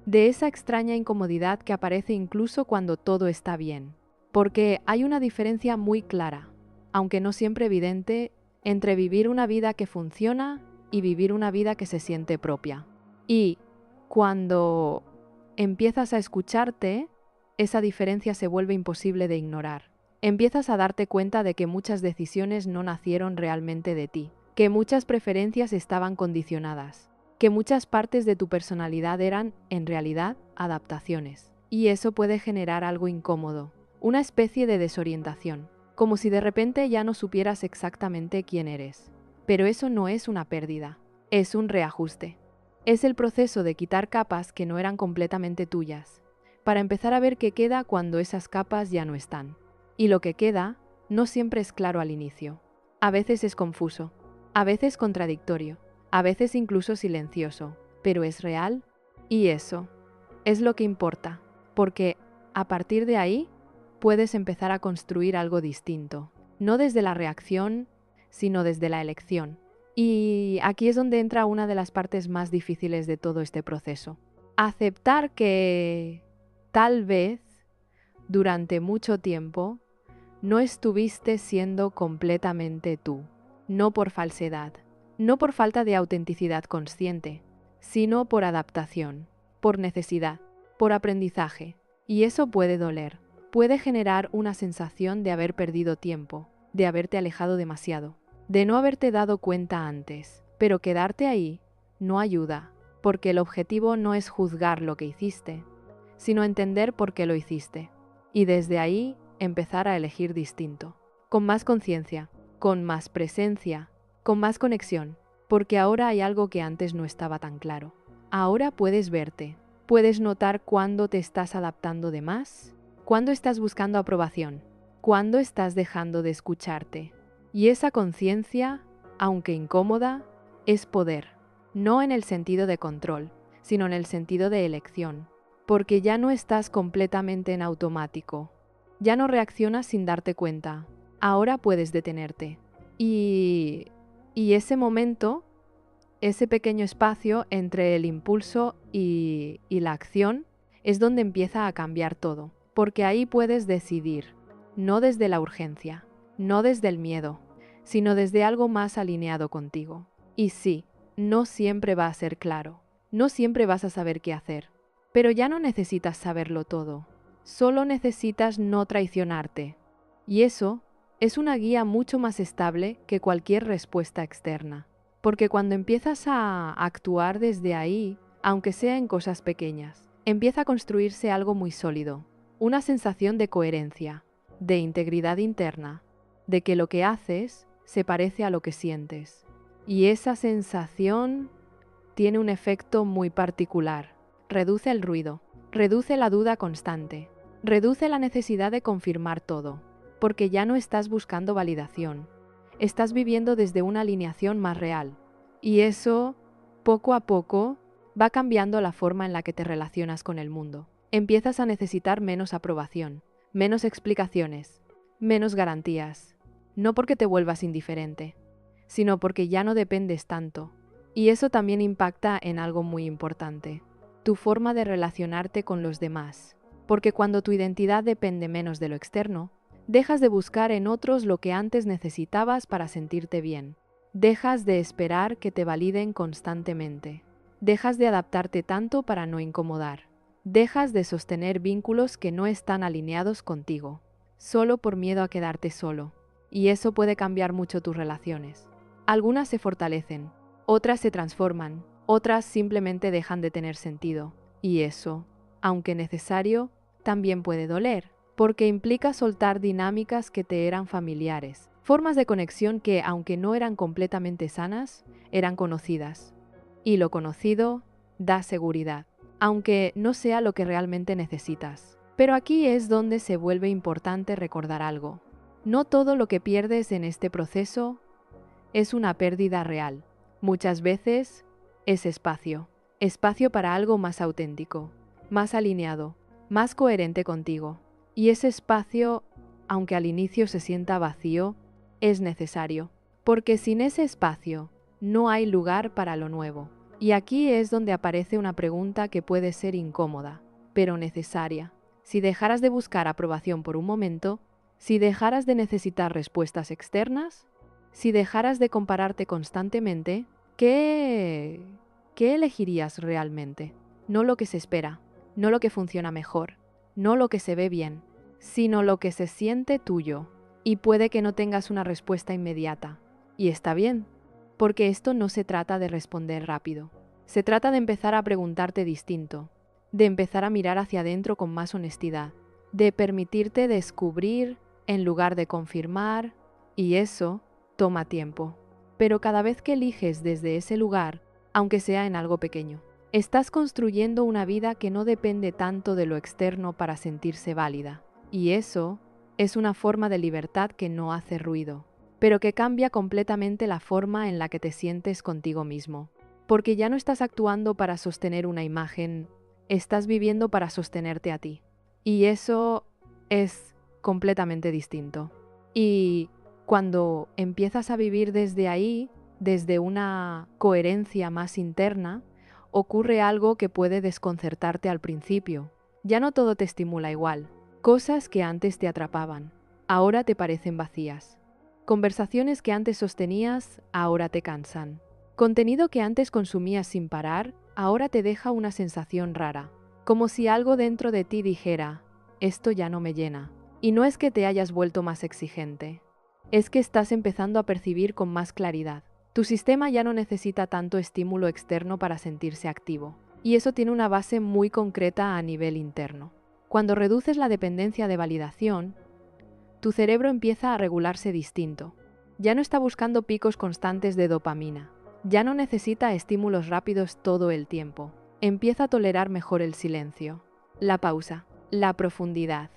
de esa extraña incomodidad que aparece incluso cuando todo está bien. Porque hay una diferencia muy clara, aunque no siempre evidente, entre vivir una vida que funciona y vivir una vida que se siente propia. Y cuando empiezas a escucharte, esa diferencia se vuelve imposible de ignorar. Empiezas a darte cuenta de que muchas decisiones no nacieron realmente de ti, que muchas preferencias estaban condicionadas, que muchas partes de tu personalidad eran, en realidad, adaptaciones. Y eso puede generar algo incómodo, una especie de desorientación, como si de repente ya no supieras exactamente quién eres. Pero eso no es una pérdida, es un reajuste. Es el proceso de quitar capas que no eran completamente tuyas, para empezar a ver qué queda cuando esas capas ya no están. Y lo que queda no siempre es claro al inicio. A veces es confuso, a veces contradictorio, a veces incluso silencioso, pero es real y eso es lo que importa, porque a partir de ahí puedes empezar a construir algo distinto, no desde la reacción, sino desde la elección. Y aquí es donde entra una de las partes más difíciles de todo este proceso. Aceptar que tal vez durante mucho tiempo no estuviste siendo completamente tú, no por falsedad, no por falta de autenticidad consciente, sino por adaptación, por necesidad, por aprendizaje. Y eso puede doler, puede generar una sensación de haber perdido tiempo, de haberte alejado demasiado, de no haberte dado cuenta antes. Pero quedarte ahí no ayuda, porque el objetivo no es juzgar lo que hiciste, sino entender por qué lo hiciste. Y desde ahí empezar a elegir distinto, con más conciencia, con más presencia, con más conexión, porque ahora hay algo que antes no estaba tan claro. Ahora puedes verte, puedes notar cuándo te estás adaptando de más, cuándo estás buscando aprobación, cuándo estás dejando de escucharte. Y esa conciencia, aunque incómoda, es poder, no en el sentido de control, sino en el sentido de elección, porque ya no estás completamente en automático. Ya no reaccionas sin darte cuenta. Ahora puedes detenerte. Y ese momento, ese pequeño espacio entre el impulso y la acción, es donde empieza a cambiar todo. Porque ahí puedes decidir, no desde la urgencia, no desde el miedo, sino desde algo más alineado contigo. Y sí, no siempre va a ser claro, no siempre vas a saber qué hacer, pero ya no necesitas saberlo todo. Solo necesitas no traicionarte. Y eso es una guía mucho más estable que cualquier respuesta externa. Porque cuando empiezas a actuar desde ahí, aunque sea en cosas pequeñas, empieza a construirse algo muy sólido. Una sensación de coherencia, de integridad interna, de que lo que haces se parece a lo que sientes. Y esa sensación tiene un efecto muy particular. Reduce el ruido, reduce la duda constante, reduce la necesidad de confirmar todo, porque ya no estás buscando validación. Estás viviendo desde una alineación más real. Y eso, poco a poco, va cambiando la forma en la que te relacionas con el mundo. Empiezas a necesitar menos aprobación, menos explicaciones, menos garantías. No porque te vuelvas indiferente, sino porque ya no dependes tanto. Y eso también impacta en algo muy importante, tu forma de relacionarte con los demás. Porque cuando tu identidad depende menos de lo externo, dejas de buscar en otros lo que antes necesitabas para sentirte bien. Dejas de esperar que te validen constantemente. Dejas de adaptarte tanto para no incomodar. Dejas de sostener vínculos que no están alineados contigo, solo por miedo a quedarte solo. Y eso puede cambiar mucho tus relaciones. Algunas se fortalecen, otras se transforman, otras simplemente dejan de tener sentido. Y eso, aunque necesario, también puede doler, porque implica soltar dinámicas que te eran familiares, formas de conexión que, aunque no eran completamente sanas, eran conocidas. Y lo conocido da seguridad, aunque no sea lo que realmente necesitas. Pero aquí es donde se vuelve importante recordar algo. No todo lo que pierdes en este proceso es una pérdida real. Muchas veces es espacio. Espacio para algo más auténtico, más alineado, más coherente contigo. Y ese espacio, aunque al inicio se sienta vacío, es necesario. Porque sin ese espacio no hay lugar para lo nuevo. Y aquí es donde aparece una pregunta que puede ser incómoda, pero necesaria. Si dejaras de buscar aprobación por un momento, si dejaras de necesitar respuestas externas, si dejaras de compararte constantemente, ¿qué elegirías realmente? No lo que se espera, no lo que funciona mejor, no lo que se ve bien, sino lo que se siente tuyo. Y puede que no tengas una respuesta inmediata. Y está bien, porque esto no se trata de responder rápido. Se trata de empezar a preguntarte distinto, de empezar a mirar hacia adentro con más honestidad, de permitirte descubrir en lugar de confirmar, y eso toma tiempo. Pero cada vez que eliges desde ese lugar, aunque sea en algo pequeño, estás construyendo una vida que no depende tanto de lo externo para sentirse válida. Y eso es una forma de libertad que no hace ruido, pero que cambia completamente la forma en la que te sientes contigo mismo. Porque ya no estás actuando para sostener una imagen, estás viviendo para sostenerte a ti. Y eso es completamente distinto. Y cuando empiezas a vivir desde ahí, desde una coherencia más interna, ocurre algo que puede desconcertarte al principio. Ya no todo te estimula igual. Cosas que antes te atrapaban, ahora te parecen vacías. Conversaciones que antes sostenías, ahora te cansan. Contenido que antes consumías sin parar, ahora te deja una sensación rara. Como si algo dentro de ti dijera, esto ya no me llena. Y no es que te hayas vuelto más exigente. Es que estás empezando a percibir con más claridad. Tu sistema ya no necesita tanto estímulo externo para sentirse activo. Y eso tiene una base muy concreta a nivel interno. Cuando reduces la dependencia de validación, tu cerebro empieza a regularse distinto. Ya no está buscando picos constantes de dopamina. Ya no necesita estímulos rápidos todo el tiempo. Empieza a tolerar mejor el silencio, la pausa, la profundidad.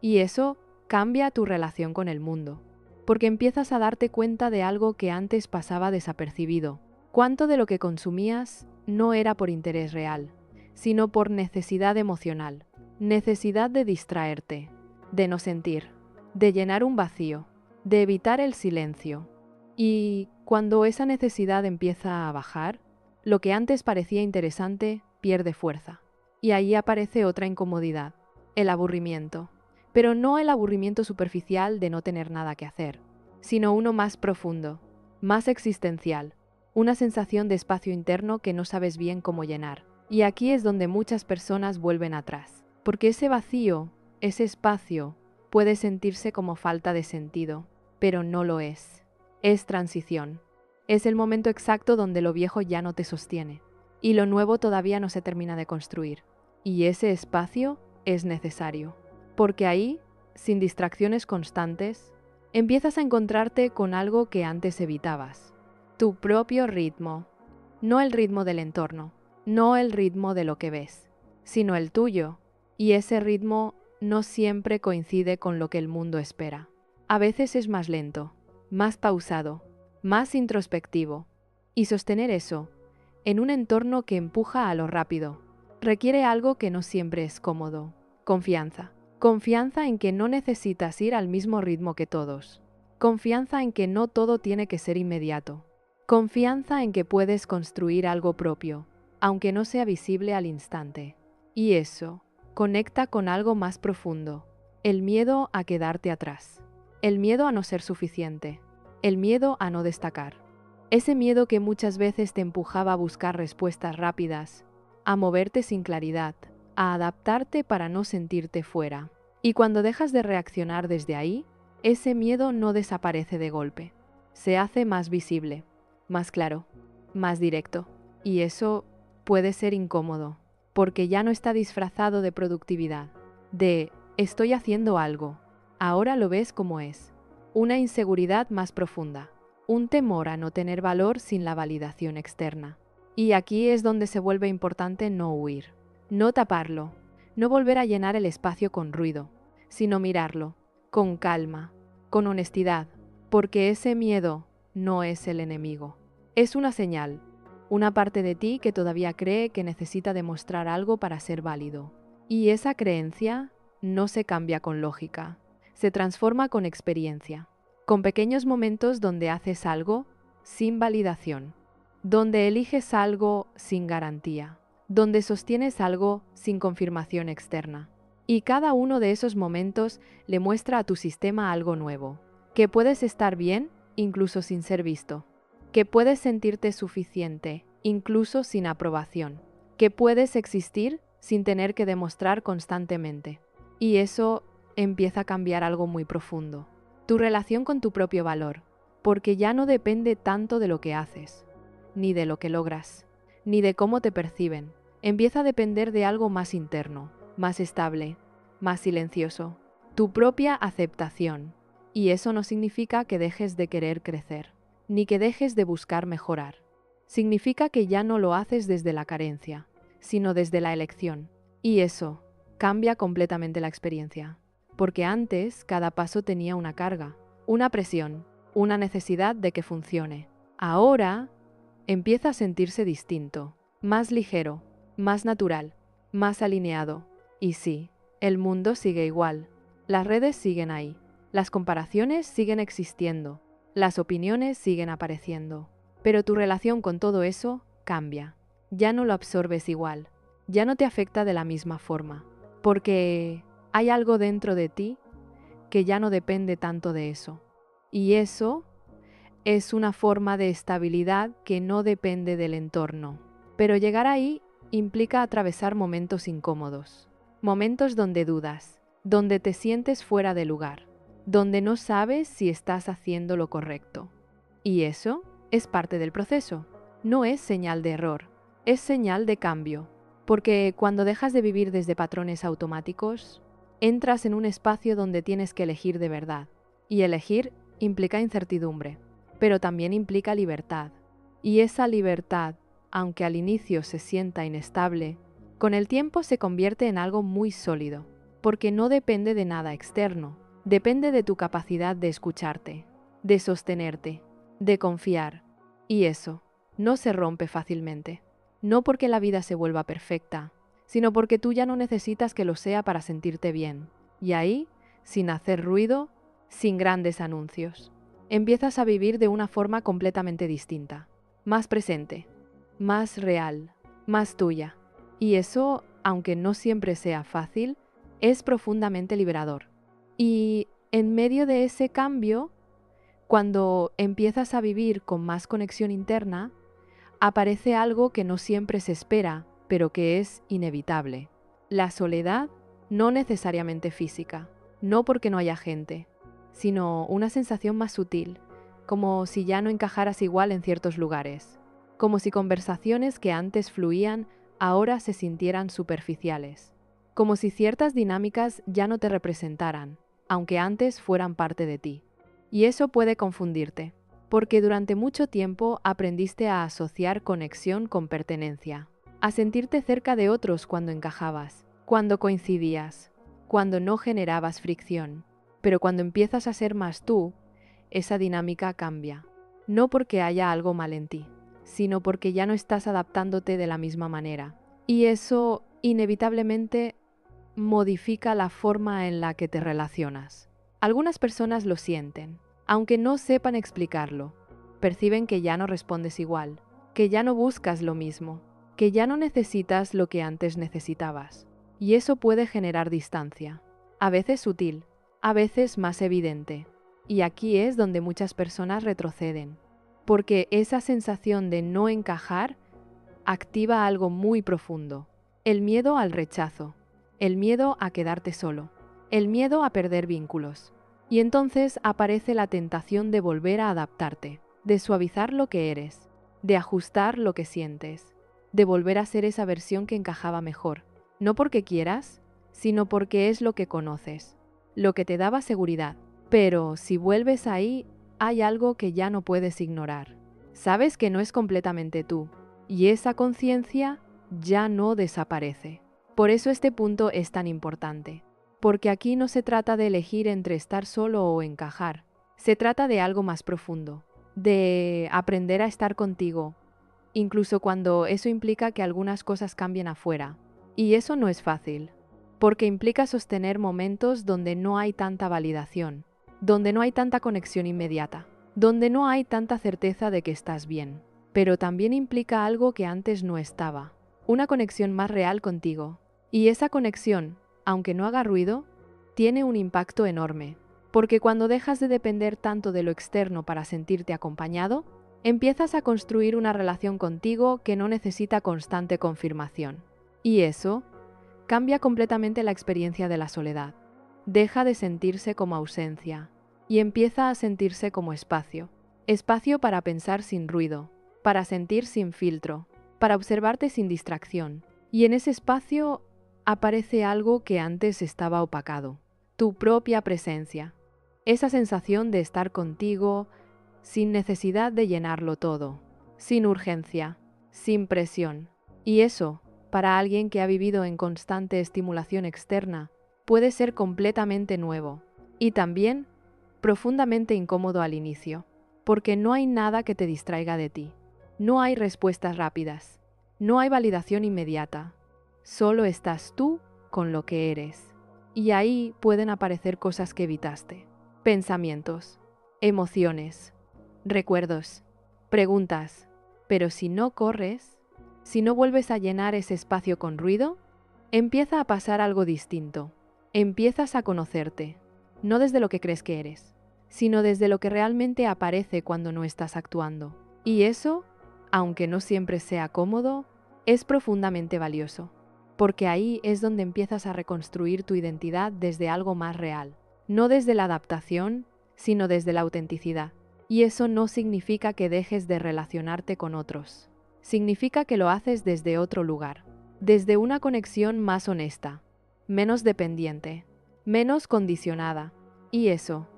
Y eso cambia tu relación con el mundo. Porque empiezas a darte cuenta de algo que antes pasaba desapercibido. Cuánto de lo que consumías no era por interés real, sino por necesidad emocional. Necesidad de distraerte, de no sentir, de llenar un vacío, de evitar el silencio. Y cuando esa necesidad empieza a bajar, lo que antes parecía interesante pierde fuerza. Y ahí aparece otra incomodidad, el aburrimiento. Pero no el aburrimiento superficial de no tener nada que hacer, sino uno más profundo, más existencial, una sensación de espacio interno que no sabes bien cómo llenar. Y aquí es donde muchas personas vuelven atrás, porque ese vacío, ese espacio, puede sentirse como falta de sentido, pero no lo es. Es transición. Es el momento exacto donde lo viejo ya no te sostiene, y lo nuevo todavía no se termina de construir. Y ese espacio es necesario. Porque ahí, sin distracciones constantes, Empiezas a encontrarte con algo que antes evitabas. Tu propio ritmo. No el ritmo del entorno, no el ritmo de lo que ves, sino el tuyo. Y ese ritmo no siempre coincide con lo que el mundo espera. A veces es más lento, más pausado, más introspectivo. Y sostener eso, en un entorno que empuja a lo rápido, requiere algo que no siempre es cómodo. Confianza. Confianza en que no necesitas ir al mismo ritmo que todos. Confianza en que no todo tiene que ser inmediato. Confianza en que puedes construir algo propio, aunque no sea visible al instante. Y eso conecta con algo más profundo, el miedo a quedarte atrás, el miedo a no ser suficiente, el miedo a no destacar. Ese miedo que muchas veces te empujaba a buscar respuestas rápidas, a moverte sin claridad, a adaptarte para no sentirte fuera. Y cuando dejas de reaccionar desde ahí, ese miedo no desaparece de golpe. Se hace más visible, más claro, más directo. Y eso puede ser incómodo, porque ya no está disfrazado de productividad, de estoy haciendo algo. Ahora lo ves como es. Una inseguridad más profunda, un temor a no tener valor sin la validación externa. Y aquí es donde se vuelve importante no huir, no taparlo, no volver a llenar el espacio con ruido, sino mirarlo, con calma, con honestidad, porque ese miedo no es el enemigo. Es una señal, una parte de ti que todavía cree que necesita demostrar algo para ser válido. Y esa creencia no se cambia con lógica, se transforma con experiencia, con pequeños momentos donde haces algo sin validación, donde eliges algo sin garantía, donde sostienes algo sin confirmación externa. Y cada uno de esos momentos le muestra a tu sistema algo nuevo, que puedes estar bien incluso sin ser visto, que puedes sentirte suficiente incluso sin aprobación, que puedes existir sin tener que demostrar constantemente. Y eso empieza a cambiar algo muy profundo, tu relación con tu propio valor, porque ya no depende tanto de lo que haces, ni de lo que logras, ni de cómo te perciben. Empieza a depender de algo más interno, más estable, más silencioso, tu propia aceptación. Y eso no significa que dejes de querer crecer, ni que dejes de buscar mejorar. Significa que ya no lo haces desde la carencia, sino desde la elección. Y eso cambia completamente la experiencia, porque antes cada paso tenía una carga, una presión, una necesidad de que funcione. Ahora empieza a sentirse distinto, más ligero, más natural, más alineado. Y sí, el mundo sigue igual, las redes siguen ahí, las comparaciones siguen existiendo, las opiniones siguen apareciendo, pero tu relación con todo eso cambia. Ya no lo absorbes igual, ya no te afecta de la misma forma, porque hay algo dentro de ti que ya no depende tanto de eso. Y eso es una forma de estabilidad que no depende del entorno. Pero llegar ahí implica atravesar momentos incómodos, momentos donde dudas, donde te sientes fuera de lugar, donde no sabes si estás haciendo lo correcto. Y eso es parte del proceso. No es señal de error, es señal de cambio. Porque cuando dejas de vivir desde patrones automáticos, entras en un espacio donde tienes que elegir de verdad. Y elegir implica incertidumbre, pero también implica libertad. Y esa libertad, aunque al inicio se sienta inestable, con el tiempo se convierte en algo muy sólido, porque no depende de nada externo, depende de tu capacidad de escucharte, de sostenerte, de confiar. Y eso no se rompe fácilmente, no porque la vida se vuelva perfecta, sino porque tú ya no necesitas que lo sea para sentirte bien. Y ahí, sin hacer ruido, sin grandes anuncios, empiezas a vivir de una forma completamente distinta, más presente, más real, más tuya. Y eso, aunque no siempre sea fácil, es profundamente liberador. Y en medio de ese cambio, cuando empiezas a vivir con más conexión interna, aparece algo que no siempre se espera, pero que es inevitable. La soledad, no necesariamente física, no porque no haya gente, sino una sensación más sutil, como si ya no encajaras igual en ciertos lugares, como si conversaciones que antes fluían ahora se sintieran superficiales, como si ciertas dinámicas ya no te representaran, aunque antes fueran parte de ti. Y eso puede confundirte, porque durante mucho tiempo aprendiste a asociar conexión con pertenencia, a sentirte cerca de otros cuando encajabas, cuando coincidías, cuando no generabas fricción. Pero cuando empiezas a ser más tú, esa dinámica cambia. No porque haya algo mal en ti, sino porque ya no estás adaptándote de la misma manera. Y eso inevitablemente modifica la forma en la que te relacionas. Algunas personas lo sienten, aunque no sepan explicarlo. Perciben que ya no respondes igual, que ya no buscas lo mismo, que ya no necesitas lo que antes necesitabas. Y eso puede generar distancia, a veces sutil, a veces más evidente. Y aquí es donde muchas personas retroceden, porque esa sensación de no encajar activa algo muy profundo: el miedo al rechazo, el miedo a quedarte solo, el miedo a perder vínculos. Y entonces aparece la tentación de volver a adaptarte, de suavizar lo que eres, de ajustar lo que sientes, de volver a ser esa versión que encajaba mejor, no porque quieras, sino porque es lo que conoces, lo que te daba seguridad. Pero si vuelves ahí, hay algo que ya no puedes ignorar. Sabes que no es completamente tú, y esa conciencia ya no desaparece. Por eso este punto es tan importante, porque aquí no se trata de elegir entre estar solo o encajar, se trata de algo más profundo, de aprender a estar contigo, incluso cuando eso implica que algunas cosas cambien afuera. Y eso no es fácil, porque implica sostener momentos donde no hay tanta validación, donde no hay tanta conexión inmediata, donde no hay tanta certeza de que estás bien. Pero también implica algo que antes no estaba, una conexión más real contigo. Y esa conexión, aunque no haga ruido, tiene un impacto enorme, porque cuando dejas de depender tanto de lo externo para sentirte acompañado, empiezas a construir una relación contigo que no necesita constante confirmación. Y eso cambia completamente la experiencia de la soledad. Deja de sentirse como ausencia y empieza a sentirse como espacio. Espacio para pensar sin ruido, para sentir sin filtro, para observarte sin distracción. Y en ese espacio aparece algo que antes estaba opacado: tu propia presencia. Esa sensación de estar contigo sin necesidad de llenarlo todo, sin urgencia, sin presión. Y eso, para alguien que ha vivido en constante estimulación externa, puede ser completamente nuevo y también profundamente incómodo al inicio, porque no hay nada que te distraiga de ti. No hay respuestas rápidas, no hay validación inmediata, solo estás tú con lo que eres. Y ahí pueden aparecer cosas que evitaste: pensamientos, emociones, recuerdos, preguntas. Pero si no corres, si no vuelves a llenar ese espacio con ruido, empieza a pasar algo distinto. Empiezas a conocerte, no desde lo que crees que eres, sino desde lo que realmente aparece cuando no estás actuando. Y eso, aunque no siempre sea cómodo, es profundamente valioso, porque ahí es donde empiezas a reconstruir tu identidad desde algo más real, no desde la adaptación, sino desde la autenticidad. Y eso no significa que dejes de relacionarte con otros. Significa que lo haces desde otro lugar, desde una conexión más honesta, menos dependiente, menos condicionada. Y eso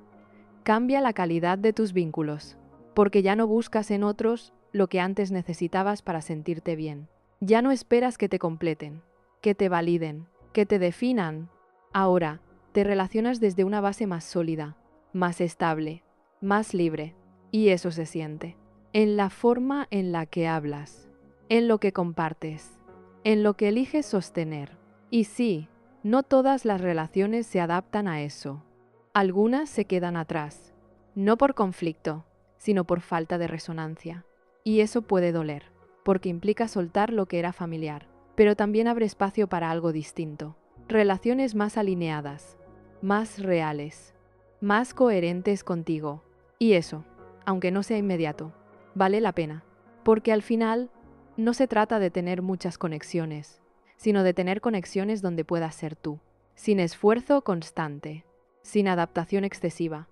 cambia la calidad de tus vínculos, porque ya no buscas en otros lo que antes necesitabas para sentirte bien. Ya no esperas que te completen, que te validen, que te definan. Ahora te relacionas desde una base más sólida, más estable, más libre. Y eso se siente en la forma en la que hablas, en lo que compartes, en lo que eliges sostener. Y sí, no todas las relaciones se adaptan a eso. Algunas se quedan atrás, no por conflicto, sino por falta de resonancia. Y eso puede doler, porque implica soltar lo que era familiar, pero también abre espacio para algo distinto. Relaciones más alineadas, más reales, más coherentes contigo. Y eso, aunque no sea inmediato, vale la pena, porque al final no se trata de tener muchas conexiones, sino de tener conexiones donde puedas ser tú, sin esfuerzo constante, sin adaptación excesiva,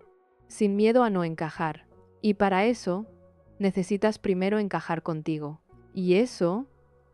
sin miedo a no encajar. Y para eso necesitas primero encajar contigo. Y eso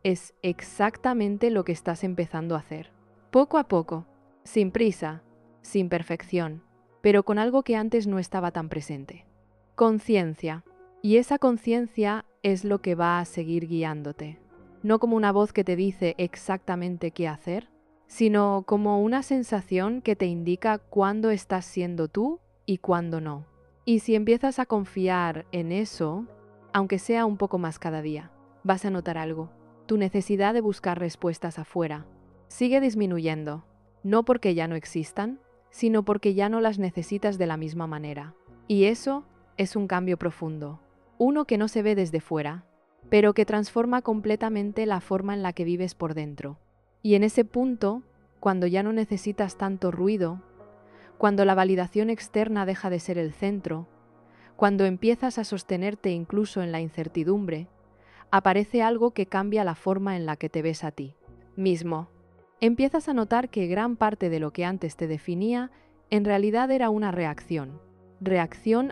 es exactamente lo que estás empezando a hacer. Poco a poco, sin prisa, sin perfección, pero con algo que antes no estaba tan presente. Conciencia. Y esa conciencia es lo que va a seguir guiándote. No como una voz que te dice exactamente qué hacer, sino como una sensación que te indica cuándo estás siendo tú y cuándo no. Y si empiezas a confiar en eso, aunque sea un poco más cada día, vas a notar algo. Tu necesidad de buscar respuestas afuera sigue disminuyendo, no porque ya no existan, sino porque ya no las necesitas de la misma manera. Y eso es un cambio profundo, uno que no se ve desde fuera, pero que transforma completamente la forma en la que vives por dentro. Y en ese punto, cuando ya no necesitas tanto ruido, cuando la validación externa deja de ser el centro, cuando empiezas a sostenerte incluso en la incertidumbre, aparece algo que cambia la forma en la que te ves a ti mismo. Empiezas a notar que gran parte de lo que antes te definía en realidad era una reacción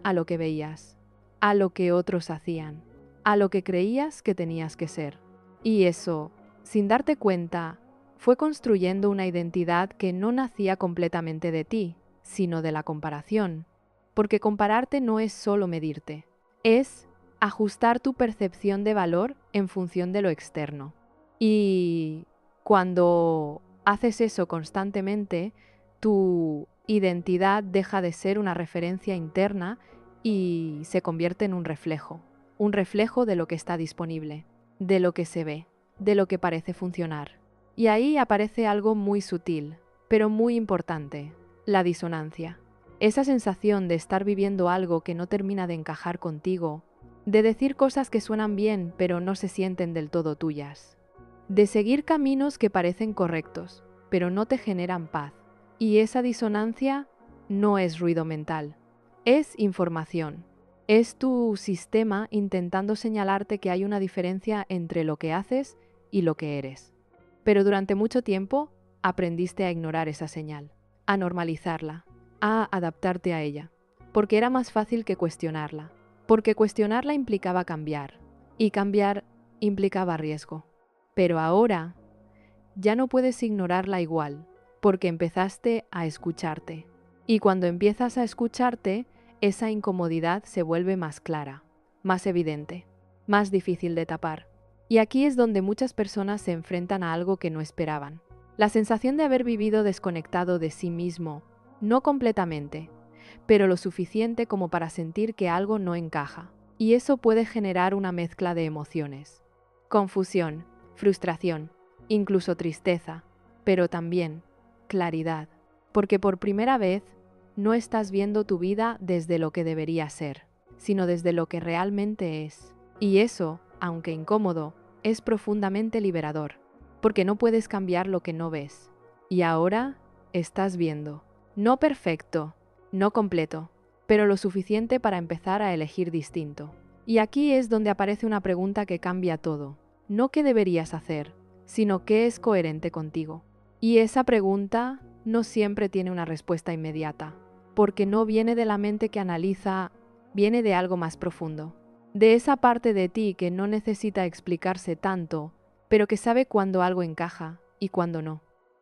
a lo que veías, a lo que otros hacían, a lo que creías que tenías que ser. Y eso, sin darte cuenta, fue construyendo una identidad que no nacía completamente de ti, sino de la comparación. Porque compararte no es solo medirte, es ajustar tu percepción de valor en función de lo externo. Y cuando haces eso constantemente, tu identidad deja de ser una referencia interna y se convierte en un reflejo de lo que está disponible, de lo que se ve, de lo que parece funcionar. Y ahí aparece algo muy sutil, pero muy importante, la disonancia. Esa sensación de estar viviendo algo que no termina de encajar contigo, de decir cosas que suenan bien pero no se sienten del todo tuyas, de seguir caminos que parecen correctos, pero no te generan paz. Y esa disonancia no es ruido mental, es información. Es tu sistema intentando señalarte que hay una diferencia entre lo que haces y lo que eres. Pero durante mucho tiempo aprendiste a ignorar esa señal, a normalizarla, a adaptarte a ella, porque era más fácil que cuestionarla, porque cuestionarla implicaba cambiar, y cambiar implicaba riesgo. Pero ahora ya no puedes ignorarla igual, porque empezaste a escucharte. Y cuando empiezas a escucharte, esa incomodidad se vuelve más clara, más evidente, más difícil de tapar. Y aquí es donde muchas personas se enfrentan a algo que no esperaban. La sensación de haber vivido desconectado de sí mismo, no completamente, pero lo suficiente como para sentir que algo no encaja. Y eso puede generar una mezcla de emociones. Confusión, frustración, incluso tristeza, pero también claridad, porque por primera vez no estás viendo tu vida desde lo que debería ser, sino desde lo que realmente es. Y eso, aunque incómodo, es profundamente liberador, porque no puedes cambiar lo que no ves. Y ahora estás viendo, no perfecto, no completo, pero lo suficiente para empezar a elegir distinto. Y aquí es donde aparece una pregunta que cambia todo. No qué deberías hacer, sino qué es coherente contigo. Y esa pregunta no siempre tiene una respuesta inmediata, porque no viene de la mente que analiza, viene de algo más profundo, de esa parte de ti que no necesita explicarse tanto, pero que sabe cuándo algo encaja y cuándo no.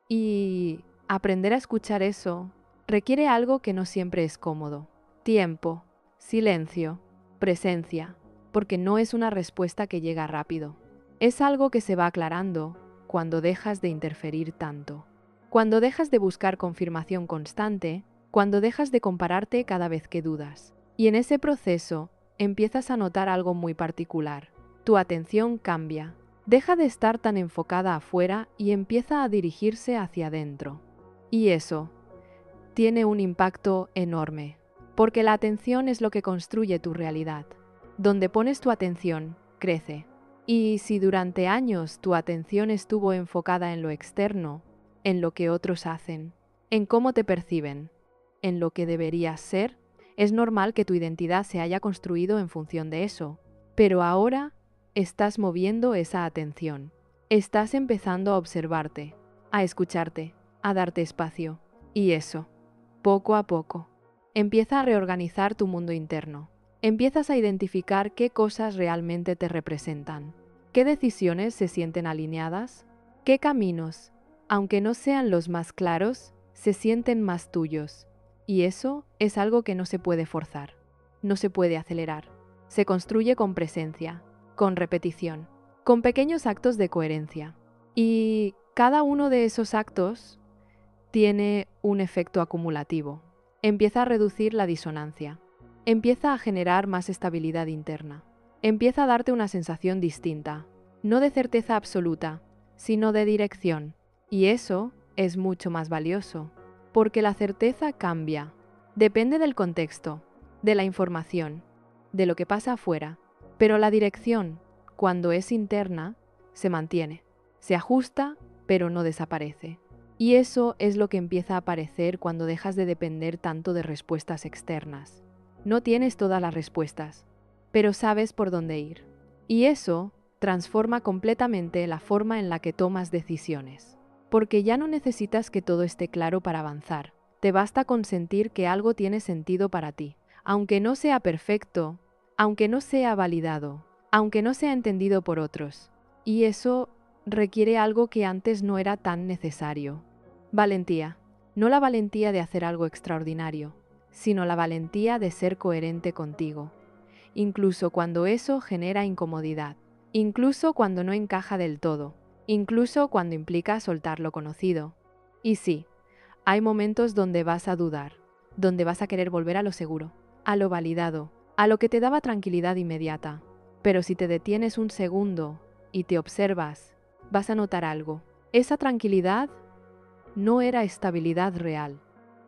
Y aprender a escuchar eso requiere algo que no siempre es cómodo: tiempo, silencio, presencia, porque no es una respuesta que llega rápido. Es algo que se va aclarando cuando dejas de interferir tanto, cuando dejas de buscar confirmación constante, cuando dejas de compararte cada vez que dudas. Y en ese proceso empiezas a notar algo muy particular. Tu atención cambia, deja de estar tan enfocada afuera y empieza a dirigirse hacia adentro. Y eso tiene un impacto enorme, porque la atención es lo que construye tu realidad. Donde pones tu atención, crece. Y si durante años tu atención estuvo enfocada en lo externo, en lo que otros hacen, en cómo te perciben, en lo que deberías ser, es normal que tu identidad se haya construido en función de eso. Pero ahora estás moviendo esa atención. Estás empezando a observarte, a escucharte, a darte espacio. Y eso, poco a poco, empieza a reorganizar tu mundo interno. Empiezas a identificar qué cosas realmente te representan, qué decisiones se sienten alineadas, qué caminos, aunque no sean los más claros, se sienten más tuyos. Y eso es algo que no se puede forzar, no se puede acelerar. Se construye con presencia, con repetición, con pequeños actos de coherencia. Y cada uno de esos actos tiene un efecto acumulativo. Empieza a reducir la disonancia. Empieza a generar más estabilidad interna. Empieza a darte una sensación distinta, no de certeza absoluta, sino de dirección. Y eso es mucho más valioso, porque la certeza cambia. Depende del contexto, de la información, de lo que pasa afuera. Pero la dirección, cuando es interna, se mantiene. Se ajusta, pero no desaparece. Y eso es lo que empieza a aparecer cuando dejas de depender tanto de respuestas externas. No tienes todas las respuestas, pero sabes por dónde ir. Y eso transforma completamente la forma en la que tomas decisiones. Porque ya no necesitas que todo esté claro para avanzar. Te basta con sentir que algo tiene sentido para ti. Aunque no sea perfecto, aunque no sea validado, aunque no sea entendido por otros. Y eso requiere algo que antes no era tan necesario. Valentía. No la valentía de hacer algo extraordinario, sino la valentía de ser coherente contigo. Incluso cuando eso genera incomodidad. Incluso cuando no encaja del todo. Incluso cuando implica soltar lo conocido. Y sí, hay momentos donde vas a dudar, donde vas a querer volver a lo seguro, a lo validado, a lo que te daba tranquilidad inmediata. Pero si te detienes un segundo y te observas, vas a notar algo. Esa tranquilidad no era estabilidad real,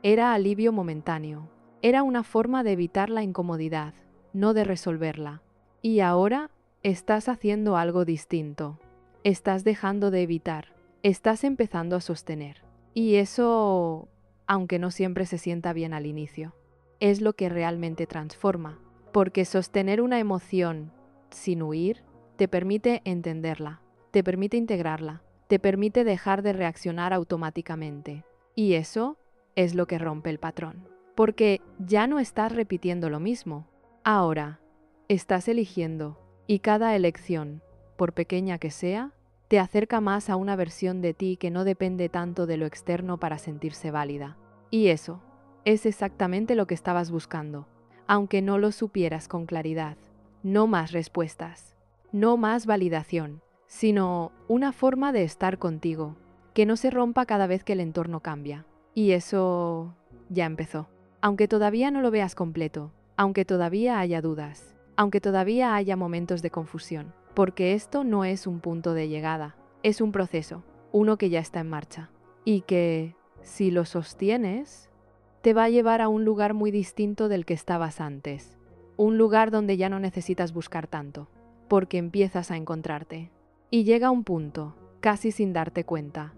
era alivio momentáneo. Era una forma de evitar la incomodidad, no de resolverla. Y ahora estás haciendo algo distinto. Estás dejando de evitar, estás empezando a sostener. Y eso, aunque no siempre se sienta bien al inicio, es lo que realmente transforma. Porque sostener una emoción sin huir te permite entenderla, te permite integrarla, te permite dejar de reaccionar automáticamente. Y eso es lo que rompe el patrón. Porque ya no estás repitiendo lo mismo. Ahora, estás eligiendo. Y cada elección, por pequeña que sea, te acerca más a una versión de ti que no depende tanto de lo externo para sentirse válida. Y eso es exactamente lo que estabas buscando, aunque no lo supieras con claridad. No más respuestas, no más validación, sino una forma de estar contigo, que no se rompa cada vez que el entorno cambia. Y eso ya empezó. Aunque todavía no lo veas completo, aunque todavía haya dudas, aunque todavía haya momentos de confusión, porque esto no es un punto de llegada, es un proceso, uno que ya está en marcha, y que, si lo sostienes, te va a llevar a un lugar muy distinto del que estabas antes, un lugar donde ya no necesitas buscar tanto, porque empiezas a encontrarte. Y llega un punto, casi sin darte cuenta,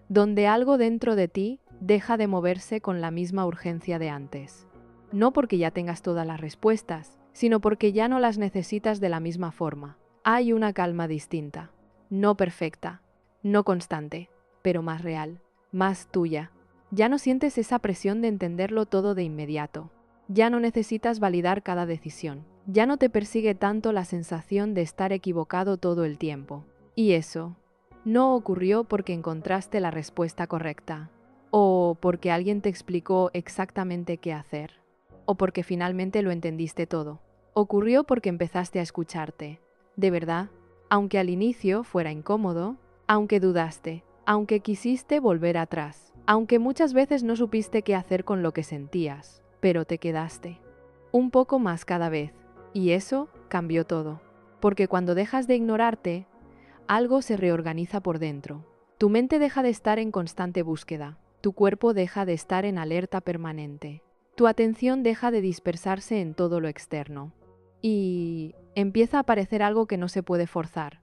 donde algo dentro de ti deja de moverse con la misma urgencia de antes. No porque ya tengas todas las respuestas, sino porque ya no las necesitas de la misma forma. Hay una calma distinta, no perfecta, no constante, pero más real, más tuya. Ya no sientes esa presión de entenderlo todo de inmediato. Ya no necesitas validar cada decisión. Ya no te persigue tanto la sensación de estar equivocado todo el tiempo. Y eso no ocurrió porque encontraste la respuesta correcta, o porque alguien te explicó exactamente qué hacer, o porque finalmente lo entendiste todo. Ocurrió porque empezaste a escucharte. De verdad, aunque al inicio fuera incómodo, aunque dudaste, aunque quisiste volver atrás, aunque muchas veces no supiste qué hacer con lo que sentías, pero te quedaste. Un poco más cada vez, y eso cambió todo. Porque cuando dejas de ignorarte, algo se reorganiza por dentro. Tu mente deja de estar en constante búsqueda, tu cuerpo deja de estar en alerta permanente, tu atención deja de dispersarse en todo lo externo. Y empieza a aparecer algo que no se puede forzar,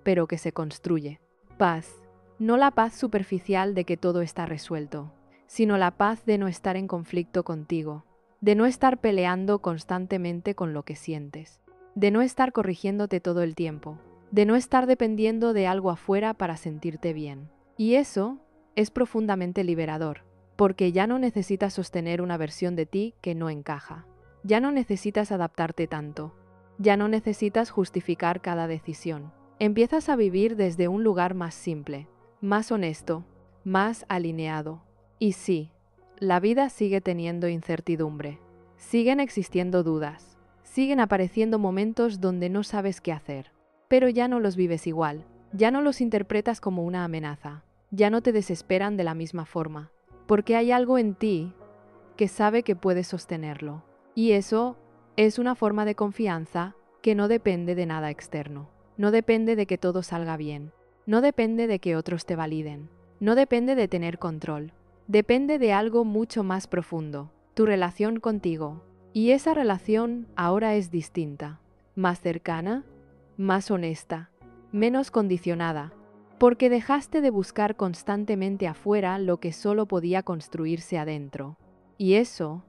pero que se construye. Paz. No la paz superficial de que todo está resuelto, sino la paz de no estar en conflicto contigo, de no estar peleando constantemente con lo que sientes, de no estar corrigiéndote todo el tiempo, de no estar dependiendo de algo afuera para sentirte bien. Y eso es profundamente liberador, porque ya no necesitas sostener una versión de ti que no encaja. Ya no necesitas adaptarte tanto. Ya no necesitas justificar cada decisión. Empiezas a vivir desde un lugar más simple, más honesto, más alineado. Y sí, la vida sigue teniendo incertidumbre. Siguen existiendo dudas. Siguen apareciendo momentos donde no sabes qué hacer. Pero ya no los vives igual. Ya no los interpretas como una amenaza. Ya no te desesperan de la misma forma. Porque hay algo en ti que sabe que puedes sostenerlo. Y eso es una forma de confianza que no depende de nada externo. No depende de que todo salga bien. No depende de que otros te validen. No depende de tener control. Depende de algo mucho más profundo, tu relación contigo. Y esa relación ahora es distinta, más cercana, más honesta, menos condicionada, porque dejaste de buscar constantemente afuera lo que solo podía construirse adentro. Y eso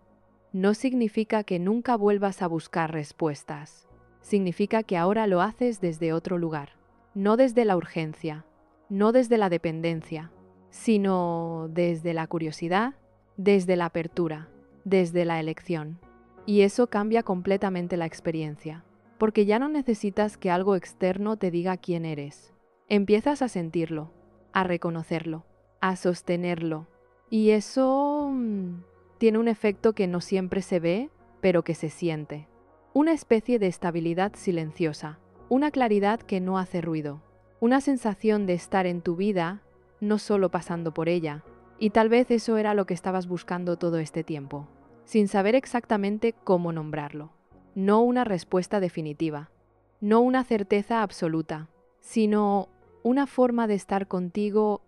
no significa que nunca vuelvas a buscar respuestas. Significa que ahora lo haces desde otro lugar, no desde la urgencia, no desde la dependencia, sino desde la curiosidad, desde la apertura, desde la elección. Y eso cambia completamente la experiencia, porque ya no necesitas que algo externo te diga quién eres. Empiezas a sentirlo, a reconocerlo, a sostenerlo. Y eso tiene un efecto que no siempre se ve, pero que se siente. Una especie de estabilidad silenciosa, una claridad que no hace ruido, una sensación de estar en tu vida, no solo pasando por ella. Y tal vez eso era lo que estabas buscando todo este tiempo, sin saber exactamente cómo nombrarlo. No una respuesta definitiva, no una certeza absoluta, sino una forma de estar contigo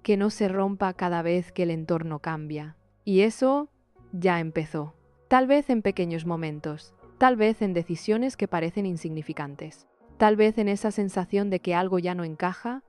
que no se rompa cada vez que el entorno cambia. Y eso ya empezó. Tal vez en pequeños momentos, tal vez en decisiones que parecen insignificantes, tal vez en esa sensación de que algo ya no encaja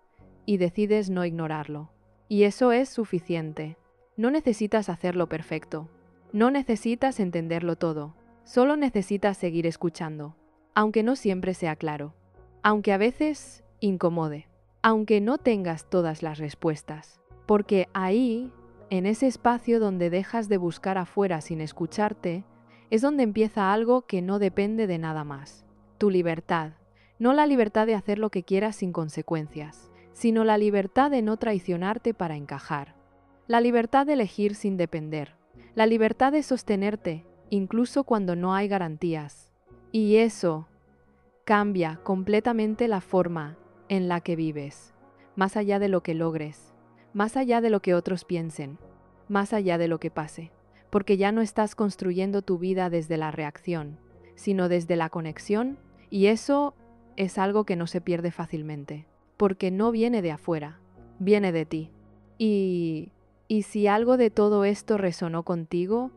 y decides no ignorarlo. Y eso es suficiente. No necesitas hacerlo perfecto. No necesitas entenderlo todo. Solo necesitas seguir escuchando, aunque no siempre sea claro, aunque a veces incomode, aunque no tengas todas las respuestas. Porque ahí, en ese espacio donde dejas de buscar afuera sin escucharte, es donde empieza algo que no depende de nada más. Tu libertad. No la libertad de hacer lo que quieras sin consecuencias, sino la libertad de no traicionarte para encajar. La libertad de elegir sin depender. La libertad de sostenerte, incluso cuando no hay garantías. Y eso cambia completamente la forma en la que vives, más allá de lo que logres, más allá de lo que otros piensen, más allá de lo que pase, porque ya no estás construyendo tu vida desde la reacción, sino desde la conexión, y eso es algo que no se pierde fácilmente, porque no viene de afuera, viene de ti. Y si algo de todo esto resonó contigo,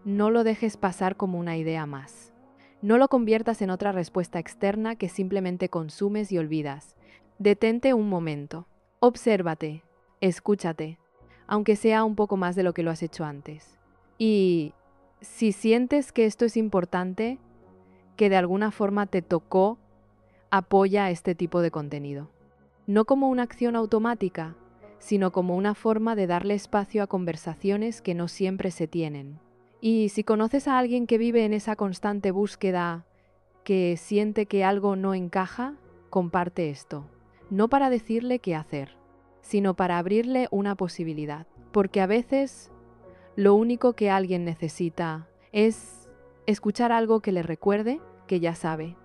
no lo dejes pasar como una idea más. No lo conviertas en otra respuesta externa que simplemente consumes y olvidas. Detente un momento, obsérvate, escúchate, aunque sea un poco más de lo que lo has hecho antes. Y si sientes que esto es importante, que de alguna forma te tocó, apoya este tipo de contenido. No como una acción automática, sino como una forma de darle espacio a conversaciones que no siempre se tienen. Y si conoces a alguien que vive en esa constante búsqueda, que siente que algo no encaja, comparte esto. No para decirle qué hacer, sino para abrirle una posibilidad. Porque a veces lo único que alguien necesita es escuchar algo que le recuerde que ya sabe,